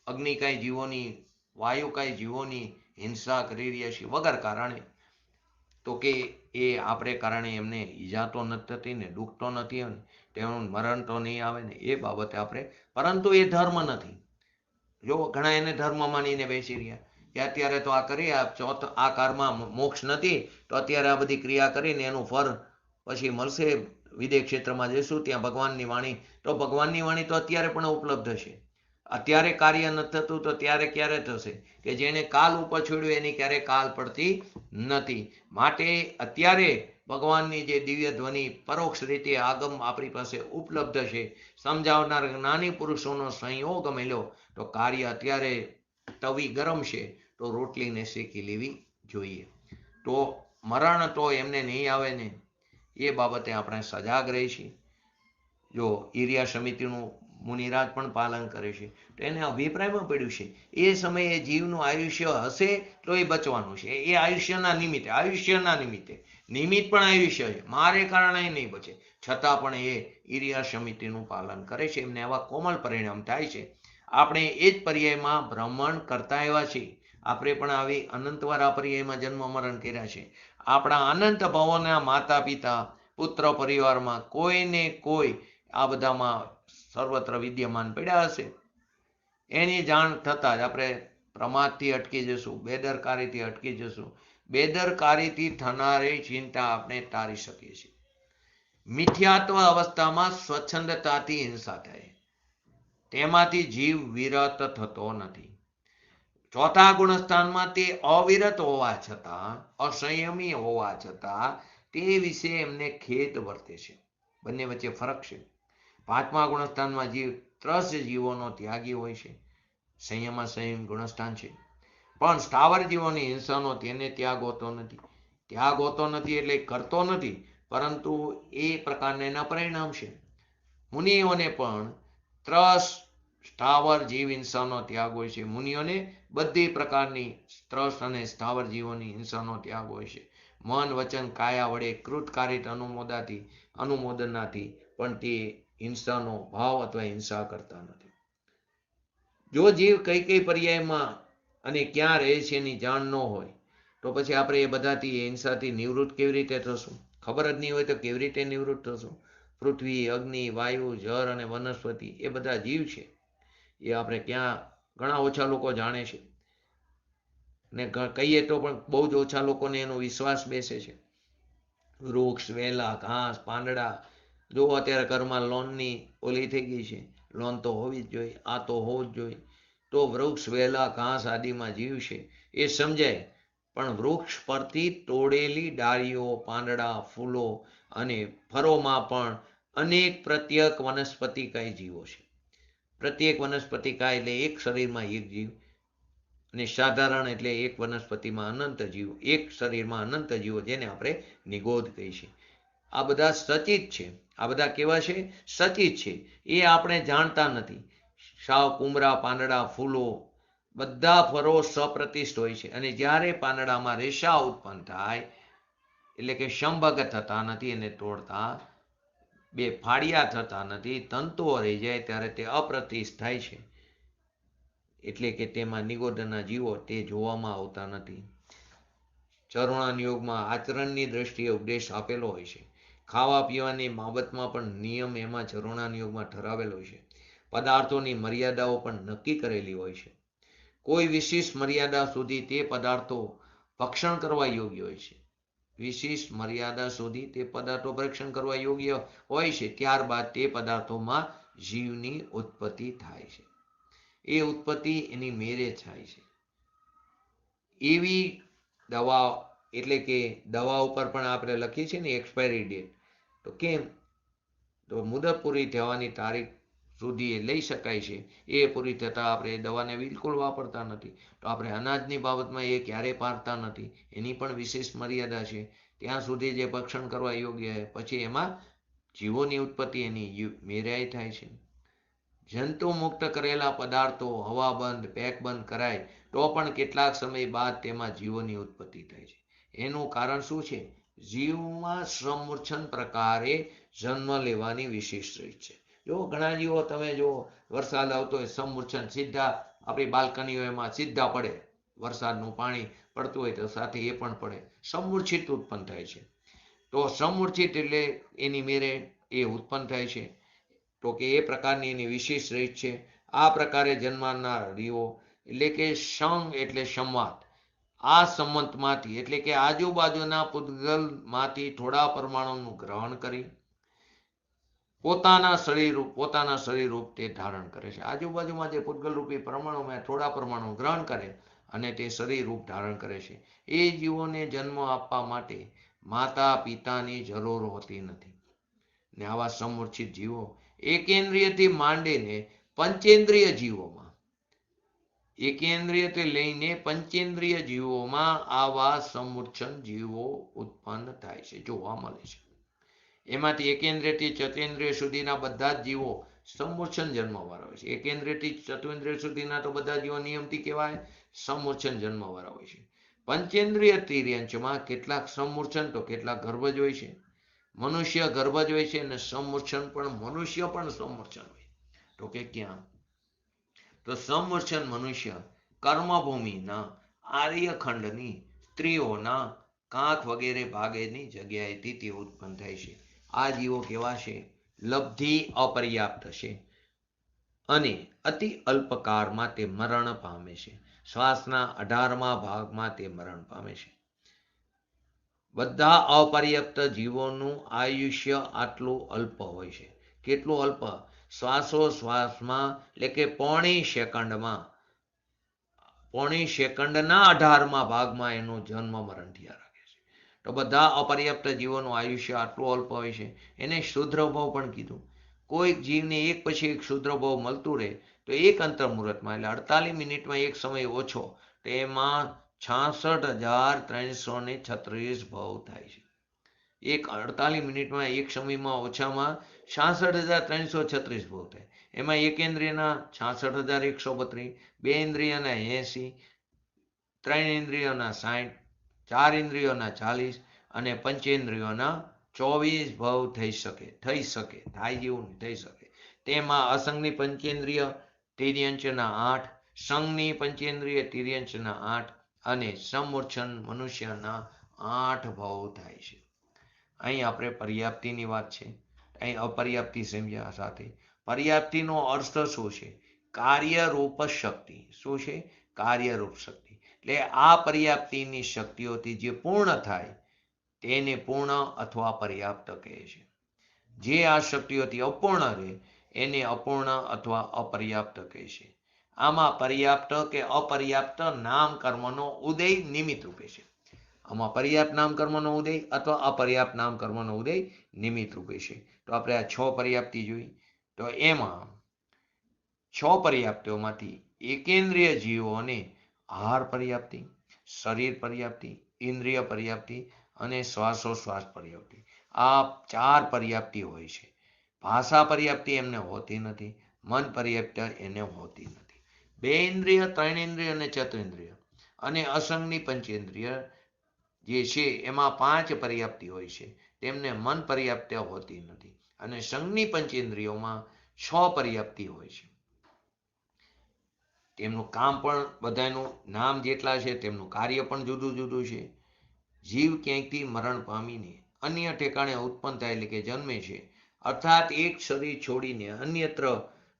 અગ્નિકાય જીવોની, વાયુકાય જીવોની હિંસા કરી રહ્યા છીએ વગર કારણે, તો કે એ આપણે કારણે એમને ઈજા તો નથી થતી ને, દુઃખ તો નથી ને, તેનું મરણ તો નહીં આવે ને, એ બાબતે આપણે, પરંતુ એ ધર્મ નથી. જો ઘણા એને ધર્મ માનીને બેસી રહ્યા કે અત્યારે તો આ કરી, આ કારમાં મોક્ષ નથી તો અત્યારે આ બધી ક્રિયા કરીને એનું ફળ પછી મળશે, વિદેહ ક્ષેત્રમાં જઈશું ત્યાં ભગવાનની વાણી, તો ભગવાનની વાણી તો અત્યારે પણ ઉપલબ્ધ છે. અત્યારે કાર્ય નથી થતું તો ત્યારે ક્યારે થશે? કે જેને કાલ ઉપર છોડ્યું એની ક્યારે કાલ પડતી નથી. માટે અત્યારે ભગવાનની જે દિવ્ય ધ્વનિ પરોક્ષ રીતે આગમ આપણી પાસે ઉપલબ્ધ છે, સમજાવનાર જ્ઞાની પુરુષોનો સંયોગ મળ્યો, તો કાર્ય અત્યારે તવી ગરમ છે તો રોટલીને શેકી લેવી જોઈએ. તો મરણ તો એમને નહીં આવે ને, એ બાબતે આપણે સજાગ રહી છીએ. જો ઈર્યા સમિતિનું મુનિરાજ પણ પાલન કરે છે તો એને અભિપ્રાયમાં પડ્યું છે એ સમયે જીવનું આયુષ્ય હશે તો એ બચવાનું છે. એ આયુષ્યના નિમિત્તે નિમિત્ત પણ આયુષ્ય છે, મારે કારણે નહીં બચે, છતાં પણ એ ઈર્યા સમિતિનું પાલન કરે છે. એમને આવા કોમળ પરિણામ થાય છે. આપણે એ જ પર્યાયમાં ભ્રમણ કરતા એવા છીએ. આપણે પણ આવી અનંતવાર આ પર્યાયમાં જન્મ મરણ કર્યા છે. આપણા અનંત ભવોના માતા પિતા પુત્ર પરિવારમાં કોઈને કોઈ આ બધામાં સર્વત્ર વિદ્યમાન પડ્યા હશે. એની જાણ થતાં જ આપણે પ્રમાદથી અટકી જશું, બેદરકારીથી અટકી જશું. બેદરકારીથી થનારી ચિંતા આપણે ટાળી શકીએ છીએ. મિથ્યાત્વ અવસ્થામાં સ્વચ્છંદતાથી હિંસા થાય, તેમાંથી જીવ વિરત થતો નથી. ચોથા ગુણસ્થાનમાં તે અવિરત હોવા છતાં, અસંયમી હોવા છતાં તે વિશે એમને ખેદ વર્તે છે. બંને વચ્ચે ફરક છે. પાંચમા ગુણસ્થાનમાં જીવ ત્રસ્ત જીવોનો ત્યાગી હોય છે, સંયમમાં સંયમ ગુણસ્થાન છે. પણ સ્થાવર જીવોની હિંસાનો તેને ત્યાગ હોતો નથી. ત્યાગ હોતો નથી એટલે કરતો નથી, પરંતુ એ પ્રકારના એના પરિણામ છે. મુનિઓને પણ ત્રસ્ત સ્થાવર જીવ હિંસાનો ત્યાગ હોય છે. મુનિઓને બધી પ્રકારની ત્રસ્ત અને સ્થાવર જીવોની હિંસાનો ત્યાગ હોય છે. મન વચન કાયા વડે કૃતકારિત અનુમોદનાથી પણ તે હિંસાનો ભાવ અથવા હિંસા કરતા નથી. જો જીવ કઈ કઈ પર્યાયમાં અને ક્યાં રહે છે એની જાણ ન હોય તો પછી આપણે એ બધાથી હિંસાથી નિવૃત્ત કેવી રીતે થશું? ખબર જ નહીં હોય તો કેવી રીતે નિવૃત્ત થશું? પૃથ્વી, અગ્નિ, વાયુ, જળ અને વનસ્પતિ એ બધા જીવ છે. એ આપણે ક્યાં ઘણા ઓછા લોકો જાણે છે, ને કહીએ તો પણ બહુ જ ઓછા લોકોને એનો વિશ્વાસ બેસે છે. વૃક્ષ, વેલા, ઘાસ, પાંદડા, જો અત્યારે ઘરમાં લોનની ઓલી થઈ ગઈ છે, લોન તો હોવી જ જોઈએ, આ તો હોવું જ જોઈએ, તો વૃક્ષ, વેલા, ઘાસ આદિમાં જીવ છે એ સમજાય. પણ વૃક્ષ પરથી તોડેલી ડાળીઓ, પાંદડા, ફૂલો અને ફળોમાં પણ અનેક પ્રત્યેક વનસ્પતિકાય જીવો છે. પ્રત્યેક વનસ્પતિકાય એટલે એક શરીરમાં એક જીવ, અને સાધારણ એટલે એક વનસ્પતિમાં અનંત જીવો, એક શરીરમાં અનંત જીવો, જેને આપણે નિગોધ કહી છે. આ બધા સચિત છે. આ બધા કેવા છે? સચિત છે. એ આપણે જાણતા નથી. સાવ કુમરા, પાંદડા, ફૂલો, બધા ફળો સપ્રતિષ્ઠ હોય છે, અને જ્યારે પાંદડામાં રેશા ઉત્પન્ન થાય એટલે કે સંભગ થતા નથી, એને તોડતા બે ફાડિયા થતા નથી, તંતુઓ રહી જાય ત્યારે તે અપ્રતિષ્ઠ થાય છે. એટલે કે તેમાં નિગોધના જીવો તે જોવામાં આવતા નથી. ચરુણા નિયોગમાં આચરણની દ્રષ્ટિએ ઉપદેશ આપેલો હોય છે. ખાવા પીવાની બાબતમાં પણ નિયમ એમાં ચરુણા નિયોગમાં ઠરાવેલો હોય છે. પદાર્થોની મર્યાદાઓ પણ નક્કી કરેલી હોય છે. કોઈ વિશિષ્ટ મર્યાદા સુધી તે પદાર્થો ભક્ષણ કરવા યોગ્ય હોય છે. વિશિષ્ટ મર્યાદા સુધી તે પદાર્થો ભક્ષણ કરવા યોગ્ય હોય છે. ત્યારબાદ તે પદાર્થોમાં જીવની ઉત્પત્તિ થાય છે. એ ઉત્પત્તિ એની મેરે થાય છે. એવી દવા એટલે કે દવા ઉપર પણ આપણે લખીએ છીએ ને એક્સપાયરી ડેટ, તો કેમ? તો મુદત પૂરી થવાની તારીખ સુધી એ લઈ શકાય છે, એ પૂરી થતાં આપણે એ દવાને બિલકુલ વાપરતા નથી. તો આપણે અનાજની બાબતમાં એ ક્યારેય પારતા નથી, એની પણ વિશેષ મર્યાદા છે. ત્યાં સુધી જે ભક્ષણ કરવા યોગ્ય છે, પછી એમાં જીવોની ઉત્પત્તિ એની મેરાઈ થાય છે. જંતુ મુક્ત કરેલા પદાર્થો હવાબંધ પેકબંધ કરાય તો પણ કેટલાક સમય બાદ તેમાં જીવોની ઉત્પત્તિ થાય છે. એનું કારણ શું છે? જીવમાં સમૂર્છન પ્રકારે જન્મ લેવાની વિશિષ્ટ રીત છે. જો ઘણા જીવો તમે જો વરસાદ આવતો હોય સમૂર્છન સીધા આપણી બાલ્કનીઓ એમાં સીધા પડે, વરસાદનું પાણી પડતું હોય તો સાથે એ પણ પડે, સમૂર્છિત ઉત્પન્ન થાય છે. તો સમૂર્છિત એટલે એની મેરે એ ઉત્પન્ન થાય છે. તો કે એ પ્રકારની એની વિશેષ રીત છે. આ પ્રકારે જન્મનાર જીવો એટલે કે સંગ એટલે સંવાદ, આ સંમતમાંથી એટલે કે આજુબાજુના પૂતગલમાંથી થોડા પરમાણુનું ગ્રહણ કરી પોતાના શરીર રૂપ તે ધારણ કરે છે. આજુબાજુમાં જે પૂતગલ રૂપી પરમાણુમાં થોડા પરમાણુ ગ્રહણ કરે અને તે શરીર રૂપ ધારણ કરે છે. એ જીવોને જન્મ આપવા માટે માતા પિતાની જરૂર હોતી નથી. ને આવા સમૂર્છિત જીવો એકેન્દ્રિયથી માંડીને પંચેન્દ્રિય જીવોમાં, એકેન્દ્રિયથી લઈને પંચેન્દ્રિય જીવોમાં આવા સમૂર્છન જીવો ઉત્પન્ન થાય છે, જોવા મળે છે. એમાંથી એકેન્દ્રિયથી ચતેન્દ્રિય સુધીના બધા જ જીવો સમૂર્છન જન્મવાળા હોય છે. એકેન્દ્રિયથી ચતુન્દ્રિય સુધીના તો બધા જીવો નિયમથી કહેવાય સમૂર્છન જન્મવાળા હોય છે. પંચેન્દ્રિય તિર્યંશમાં કેટલાક સમૂર્છન તો કેટલાક ગર્ભજ હોય છે. મનુષ્ય ગર્ભજ હોય છે અને સમૂર્છન પણ મનુષ્ય પણ સમૂર્છન હોય. તો કે ક્યાં? તો સમૂર્છન મનુષ્ય કર્મભૂમિના આર્યખંડની સ્ત્રીઓના કાંખ વગેરે ભાગેની જગ્યાએથી તે ઉત્પન્ન થાય છે. આ જીવો કેવા છે? લબ્ધિ અપર્યાપ્ત છે અને અતિ અલ્પકાળમાં તે મરણ પામે છે. શ્વાસના 18મા ભાગમાં તે મરણ પામે છે. બધા અપર્યાપ્ત જીવોનું આયુષ્ય આટલું અલ્પ હોય છે. કેટલું અલ્પ? શ્વાસોશ્વાસમાં એટલે કે પોણી સેકન્ડના 18મા ભાગમાં એનું જન્મ મરણ થયા રાખે છે. તો બધા અપર્યાપ્ત જીવોનું આયુષ્ય આટલું અલ્પ હોય છે. એને ક્ષુદ્રભવ પણ કીધું. કોઈક જીવને એક પછી એક ક્ષુદ્રભવ મળતું રહે તો એક અંતર મુહૂર્તમાં એટલે 48 મિનિટમાં એક સમય ઓછો, તો એમાં 66,336 ભાવ થાય છે. એક 48 મિનિટમાં એક સમયમાં ઓછામાં 66,336 ભાવ થાય. એમાં એક ઇન્દ્રિયના 66,132, બે ઇન્દ્રિયના 80, ત્રણ ઇન્દ્રિયોના 60, ચાર ઇન્દ્રિયોના 40 અને પંચેન્દ્રિયોના 24 ભાવ થઈ શકે થાય જેવું થઈ શકે. તેમાં અસંગની પંચેન્દ્રિય તિર્યંશના 8, સંઘની પંચેન્દ્રિય તિર્યંશના 8 અને સમૂર્છન મનુષ્યના 8 ભાવ થાય છે. અહીં આપણે પર્યાપ્તિની વાત છે. અહીં અપર્યાપ્તિ સમજ્યા સાથે પર્યાપ્તિનો અર્થ શું છે? કાર્યરૂપ શક્તિ. શું છે? કાર્યરૂપ શક્તિ. એટલે આ પર્યાપ્તિની શક્તિઓથી જે પૂર્ણ થાય તેને પૂર્ણ અથવા પર્યાપ્ત કહે છે. જે આ શક્તિઓથી અપૂર્ણ રહે એને અપૂર્ણ અથવા અપર્યાપ્ત કહે છે. આમાં પર્યાપ્ત કે અપર્યાપ્ત નામ કર્મનો ઉદય નિમિત્ત રૂપે છે. આમાં પર્યાપ્ત નામ કર્મનો ઉદય અથવા અપર્યાપ્ત નામ કર્મનો ઉદય નિમિત્ત રૂપે છે. તો આપણે આ 6 પર્યાપ્તિ જોઈ. તો એમાં 6 પર્યાપ્તિઓમાંથી એકેન્દ્રિય જીવોને આહાર પર્યાપ્તિ, શરીર પર્યાપ્તિ, ઇન્દ્રિય પર્યાપ્તિ અને શ્વાસોશ્વાસ પર્યાપ્તિ, આ 4 પર્યાપ્તિ હોય છે. ભાષા પર્યાપ્તિ એમને હોતી નથી, મન પર્યાપ્તિ એને હોતી નથી. 2 ઇન્દ્રિય, 3 ઇન્દ્રિય અને ચતુઇન્દ્રિય અને અસંગની પંચેન્દ્રિય જે છે એમાં 5 પર્યાપ્તિ હોય છે. તેમને મન પર્યાપ્તિ હોતી નથી. અને સંઘની પંચેન્દ્રિયોમાં 6 પર્યાપ્તિ હોય છે. તેમનું કામ પણ બધાનું નામ જેટલા છે તેમનું કાર્ય પણ જુદું જુદું છે. જીવ ક્યાંકથી મરણ પામીને અન્ય ઠેકાણે ઉત્પન્ન થાય એટલે કે જન્મે છે, અર્થાત એક શરીર છોડીને અન્યત્ર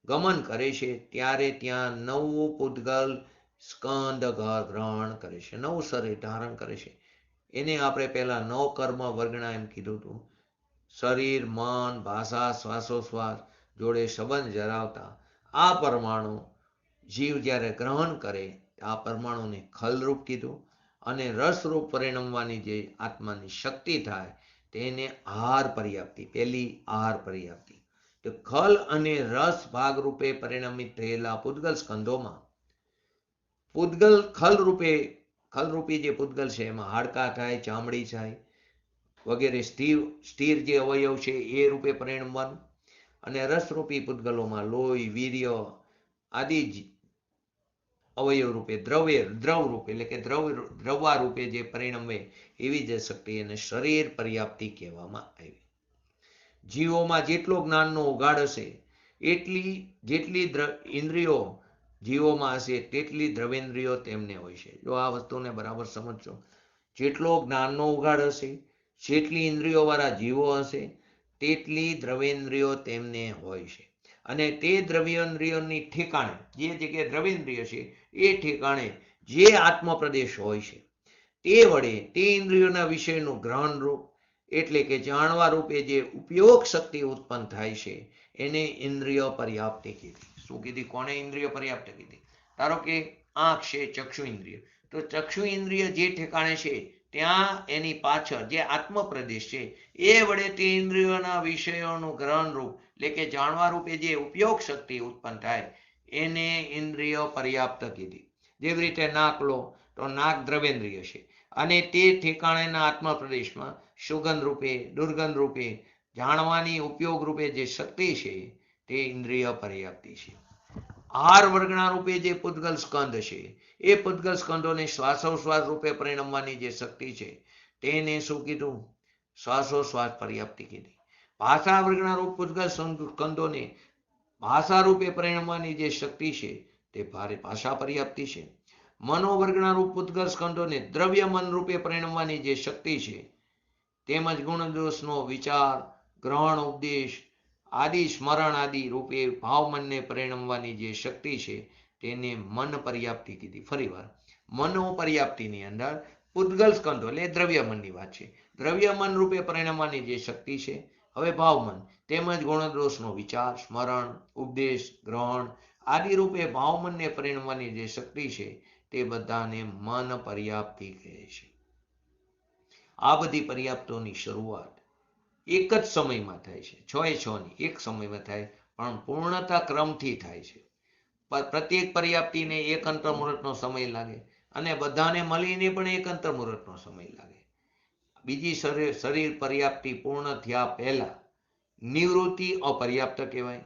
ગમન કરે છે ત્યારે ત્યાં નવું પૂતગલ સ્કંદ ગ્રહણ કરે છે, નવું શરીર ધારણ કરે છે. એને આપણે પહેલા 9 કર્મ વર્ગણા એમ કીધું હતું. શરીર, મન, ભાષા, શ્વાસોશ્વાસ જોડે સંબંધ ધરાવતા આ પરમાણુ જીવ જ્યારે ગ્રહણ કરે આ પરમાણુને ખલરૂપ કીધું અને રસરૂપ પરિણમવાની જે આત્માની શક્તિ થાય તેને આહાર પર્યાપ્તિ. પહેલી આહાર પર્યાપ્તિ. તો ખલ અને રસ ભાગરૂપે પરિણમિત થયેલા પૂતગલ સ્કંદોમાં પૂતગલ ખલરૂપી જે પૂતગલ છે એમાં હાડકા થાય, ચામડી થાય વગેરે સ્થિર જે અવયવ છે એ રૂપે પરિણમવાનું, અને રસરૂપી પૂતગલોમાં લોહી, વીર્ય આદિ અવયવ રૂપે દ્રવ રૂપે એટલે કે દ્રવા રૂપે જે પરિણમે એવી જે શક્તિ એને શરીર પર્યાપ્તિ કહેવામાં આવી. જીવોમાં જેટલો જ્ઞાનનો ઉગાડ હશે જેટલી ઇન્દ્રિયો જીવોમાં હશે તેટલી દ્રવેન્દ્રિયો તેમને હોય છે. જો આ વસ્તુને બરાબર સમજજો. જેટલો જ્ઞાનનો ઉગાડ હશે, જેટલી ઇન્દ્રિયો વાળા જીવો હશે તેટલી દ્રવેન્દ્રિયો તેમને હોય છે. અને તે દ્રવ્યેન્દ્રિયોની ઠેકાણે જે જગ્યાએ દ્રવેન્દ્રિય છે એ ઠેકાણે જે આત્મપ્રદેશ હોય છે તે વડે તે ઇન્દ્રિયોના વિષયનું ગ્રહણ રૂપ એટલે કે જાણવા રૂપે જે ઉપયોગ શક્તિ ઉત્પન્ન થાય છે એને ઇન્દ્રિય પર્યાપ્તિ કીધી. શું કીધી? કોને ઇન્દ્રિય પર્યાપ્તિ કીધી? ધારો કે આંખ છે, ચક્ષુ ઇન્દ્રિય, તો ચક્ષુ ઇન્દ્રિય જે ઠેકાણે છે ત્યાં એની પાછળ જે આત્મપ્રદેશ છે એ વડે તે ઇન્દ્રિયોના વિષયોનું ગ્રહણ રૂપ એટલે કે જાણવા રૂપે જે ઉપયોગ શક્તિ ઉત્પન્ન થાય એને ઇન્દ્રિય પર્યાપ્ત કીધી. જેવી રીતે નાક લો તો નાક દ્રવેન્દ્રિય છે અને તે ઠેકાણેના આત્મપ્રદેશમાં સુગંધ રૂપે, દુર્ગંધ રૂપે, જાણવાની ઉપયોગ રૂપે જે શક્તિ છે તે ઇન્દ્રિય પર્યાપ્તિ છે. આહાર વર્ગના રૂપે જે પૂતગલ સ્કંદ છે એ પૂતગલ સ્કંદોને શ્વાસોશ્વાસ રૂપે પરિણમવાની જે શક્તિ છે તેને શું કીધું? શ્વાસોશ્વાસ પર્યાપ્તિ કીધી. ભાષા વર્ગના રૂપ પૂતગલ સ્કંદોને ભાષા રૂપે પરિણમવાની જે શક્તિ છે તે ભાષા પર્યાપ્તિ છે. મનોવર્ગના રૂપ પૂતગલ સ્કંદોને દ્રવ્ય મન રૂપે પરિણમવાની જે શક્તિ છે તેમજ ગુણદોષનો વિચાર, ગ્રહણ, ઉપદેશ આદિ સ્મરણ આદિ રૂપે ભાવમનને પરિણમવાની જે શક્તિ છે તેને મન પર્યાપ્તિ કીધી. ફરીવાર મનો પર્યાપ્તિની અંદર પૂતગલ સ્કંદો એટલે દ્રવ્ય મનની વાત છે. દ્રવ્ય મન રૂપે પરિણમવાની જે શક્તિ છે હવે ભાવમન તેમજ ગુણદોષનો વિચાર, સ્મરણ, ઉપદેશ, ગ્રહણ આદિ રૂપે ભાવમનને પરિણમવાની જે શક્તિ છે તે બધાને મન પર્યાપ્તિ કહે છે. આ બધી પર્યાપ્તોની શરૂઆત એક જ સમયમાં થાય છે. 6 એક સમયમાં થાય પણ પૂર્ણતા ક્રમથી થાય છે. પ્રત્યેક પર્યાપ્તિને એક અંતર્મુહૂર્તનો સમય લાગે અને બધાને મળીને પણ એક અંતર્મુહૂર્તનો સમય લાગે. બીજી શરીર પર્યાપ્તિ પૂર્ણ થયા પહેલા નિવૃત્તિ અપર્યાપ્ત કહેવાય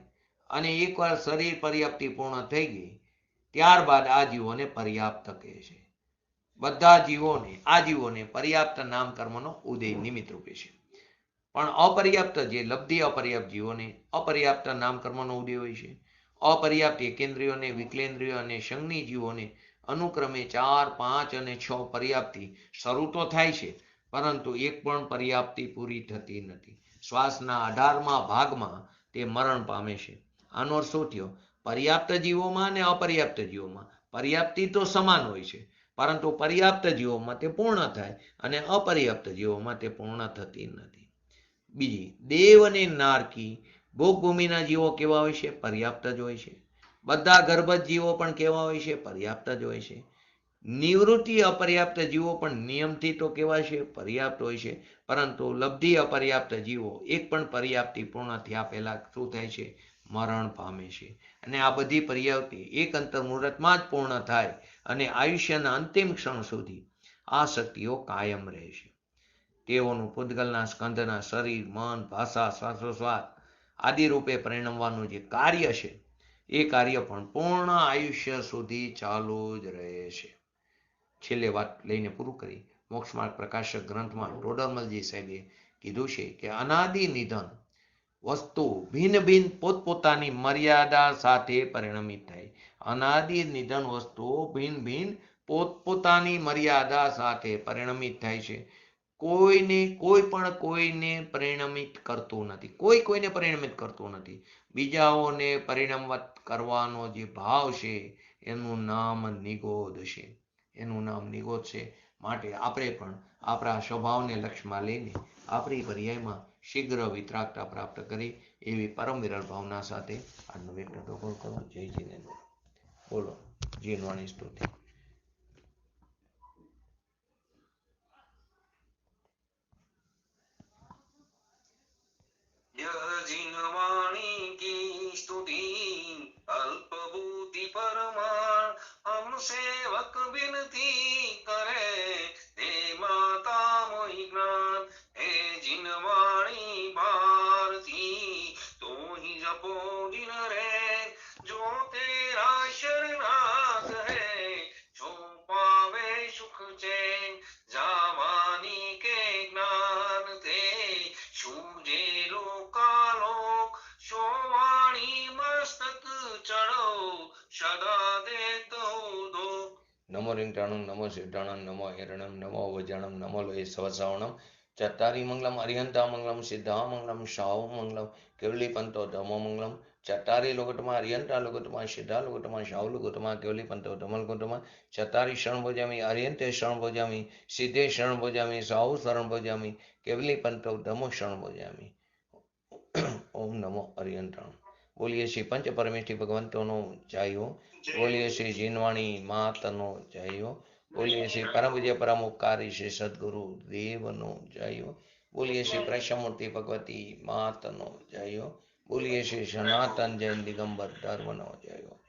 અને એકવાર શરીર પર્યાપ્તિ પૂર્ણ થઈ ગઈ ત્યારબાદ આ જીવોને પર્યાપ્ત કહે છે. બધા જીવોને પર્યાપ્ત નામ કર્મનો ઉદય નિમિત્ત રૂપે છે. પણ અપર્યાપ્ત જે લબ્ધિ અપર્યાપ્ત જીવોને અપર્યાપ્ત નામ કર્મનો ઉદય હોય છે. અપર્યાપ્ત એકેન્દ્રિયોને, વિકલેન્દ્રિયો અને સંજ્ઞી જીવોને અનુક્રમે 4, 5 અને 6 પર્યાપ્તિ શરૂ તો થાય છે પરંતુ એક પણ પર્યાપ્તિ પૂરી થતી નથી. શ્વાસના 18મા ભાગમાં તે મરણ પામે છે. આનો અર્થ શું થયો? પર્યાપ્ત જીવોમાં અને અપર્યાપ્ત જીવોમાં પર્યાપ્તિ તો સમાન હોય છે પરંતુ પર્યાપ્ત જીવોમાં તે પૂર્ણ થાય અને અપર્યાપ્ત જીવોમાં તે પૂર્ણ થતી નથી. બીજી દેવ અને નારકી ભોગભૂમિના જીવો કેવા હોય છે? પર્યાપ્ત જ હોય છે. બધા ગર્ભજ જીવો પણ કેવા હોય છે? પર્યાપ્ત જ હોય છે. નિવૃત્તિ અપર્યાપ્ત જીવો પણ નિયમથી તો કેવા છે? પર્યાપ્ત હોય છે. પરંતુ લબ્ધિ અપર્યાપ્ત જીવો એક પણ પર્યાપ્તિ પૂર્ણ થયા પહેલા શું થાય છે? મરણ પામે છે. અને આ બધી પર્યાપ્તિ એક અંતર્મુહૂર્તમાં જ પૂર્ણ થાય અને આયુષ્યના અંતિમ ક્ષણ સુધી આ શક્તિઓ કાયમ રહે છે. તેઓનું પૂતગલના સ્કંદના શરીર, મન, ભાષા, શ્વાસોશ્વાસ આદિ રૂપે પરિણમવાનું જે કાર્ય છે એ કાર્ય પણ પૂર્ણ આયુષ્ય સુધી ચાલુ જ રહે છે. છેલ્લે વાત લઈને પૂરું કરી. મોક્ષમાર્ગ પ્રકાશક ગ્રંથમાં ટોડરમલજી સાહેબે કીધું છે કે અનાદિ નિધન વસ્તુ ભિન્ન ભિન્ન પોતપોતાની મર્યાદા સાથે પરિણમિત થાય. અનાદિ નિધન વસ્તુઓ ભિન્ન ભિન્ન પોતપોતાની મર્યાદા સાથે પરિણમિત થાય છે. કોઈ પણ કોઈને પરિણમિત કરતું નથી. કોઈ કોઈને પરિણમિત કરતું નથી. બીજાઓને પરિણમત કરવાનો જે ભાવ છે એનું નામ નિગોધ છે. માટે આપણે પણ આપણા સ્વભાવને લક્ષ્યમાં લઈને આપણી પર્યાયમાં શીઘ્ર વિતરાગતા પ્રાપ્ત કરી એવી પરમ વિરલ ભાવના સાથે આજનો વ્યક્તિત્વ કરો. જય જીનેન્દ્ર. બોલો જીનવાણી સ્તુતિ. रिंगटाणं नमो सिद्धाणं नमो हिरणं नमो वज्रणं नमो लोये स्वसावणं चत्तारि मंगलम अरिहंता मंगलम सिद्धा मंगलम शाहु मंगलम केवली पंतो धमो मंगलम चत्तारि लोकटमा अरिहंता लोकटमा सिद्धा लोकटमा शाहु लोकटमा केवली पंतो धमल लोकटमा चत्तारि शरण भोजामि अरिहंते शरण भोजामि सिद्धे शरण भोजामि शाहु शरण भोजामि केवली पंतो धमो शरण भोजामि ओम नमो अरिहंताण। बोलिए श्री पंच परमेष्ठी भगवंतोनो जय हो। बोलिए श्री जीनवाणी मातनो जय हो। बोलिए श्री परम विजय परम उपकारी श्री सदगुरु देवनो जय हो। बोलिए श्री प्रशमूर्ति भगवती मातनो जय हो। बोलिए श्री सनातन जैन दिगंबर धर्मनो जय हो।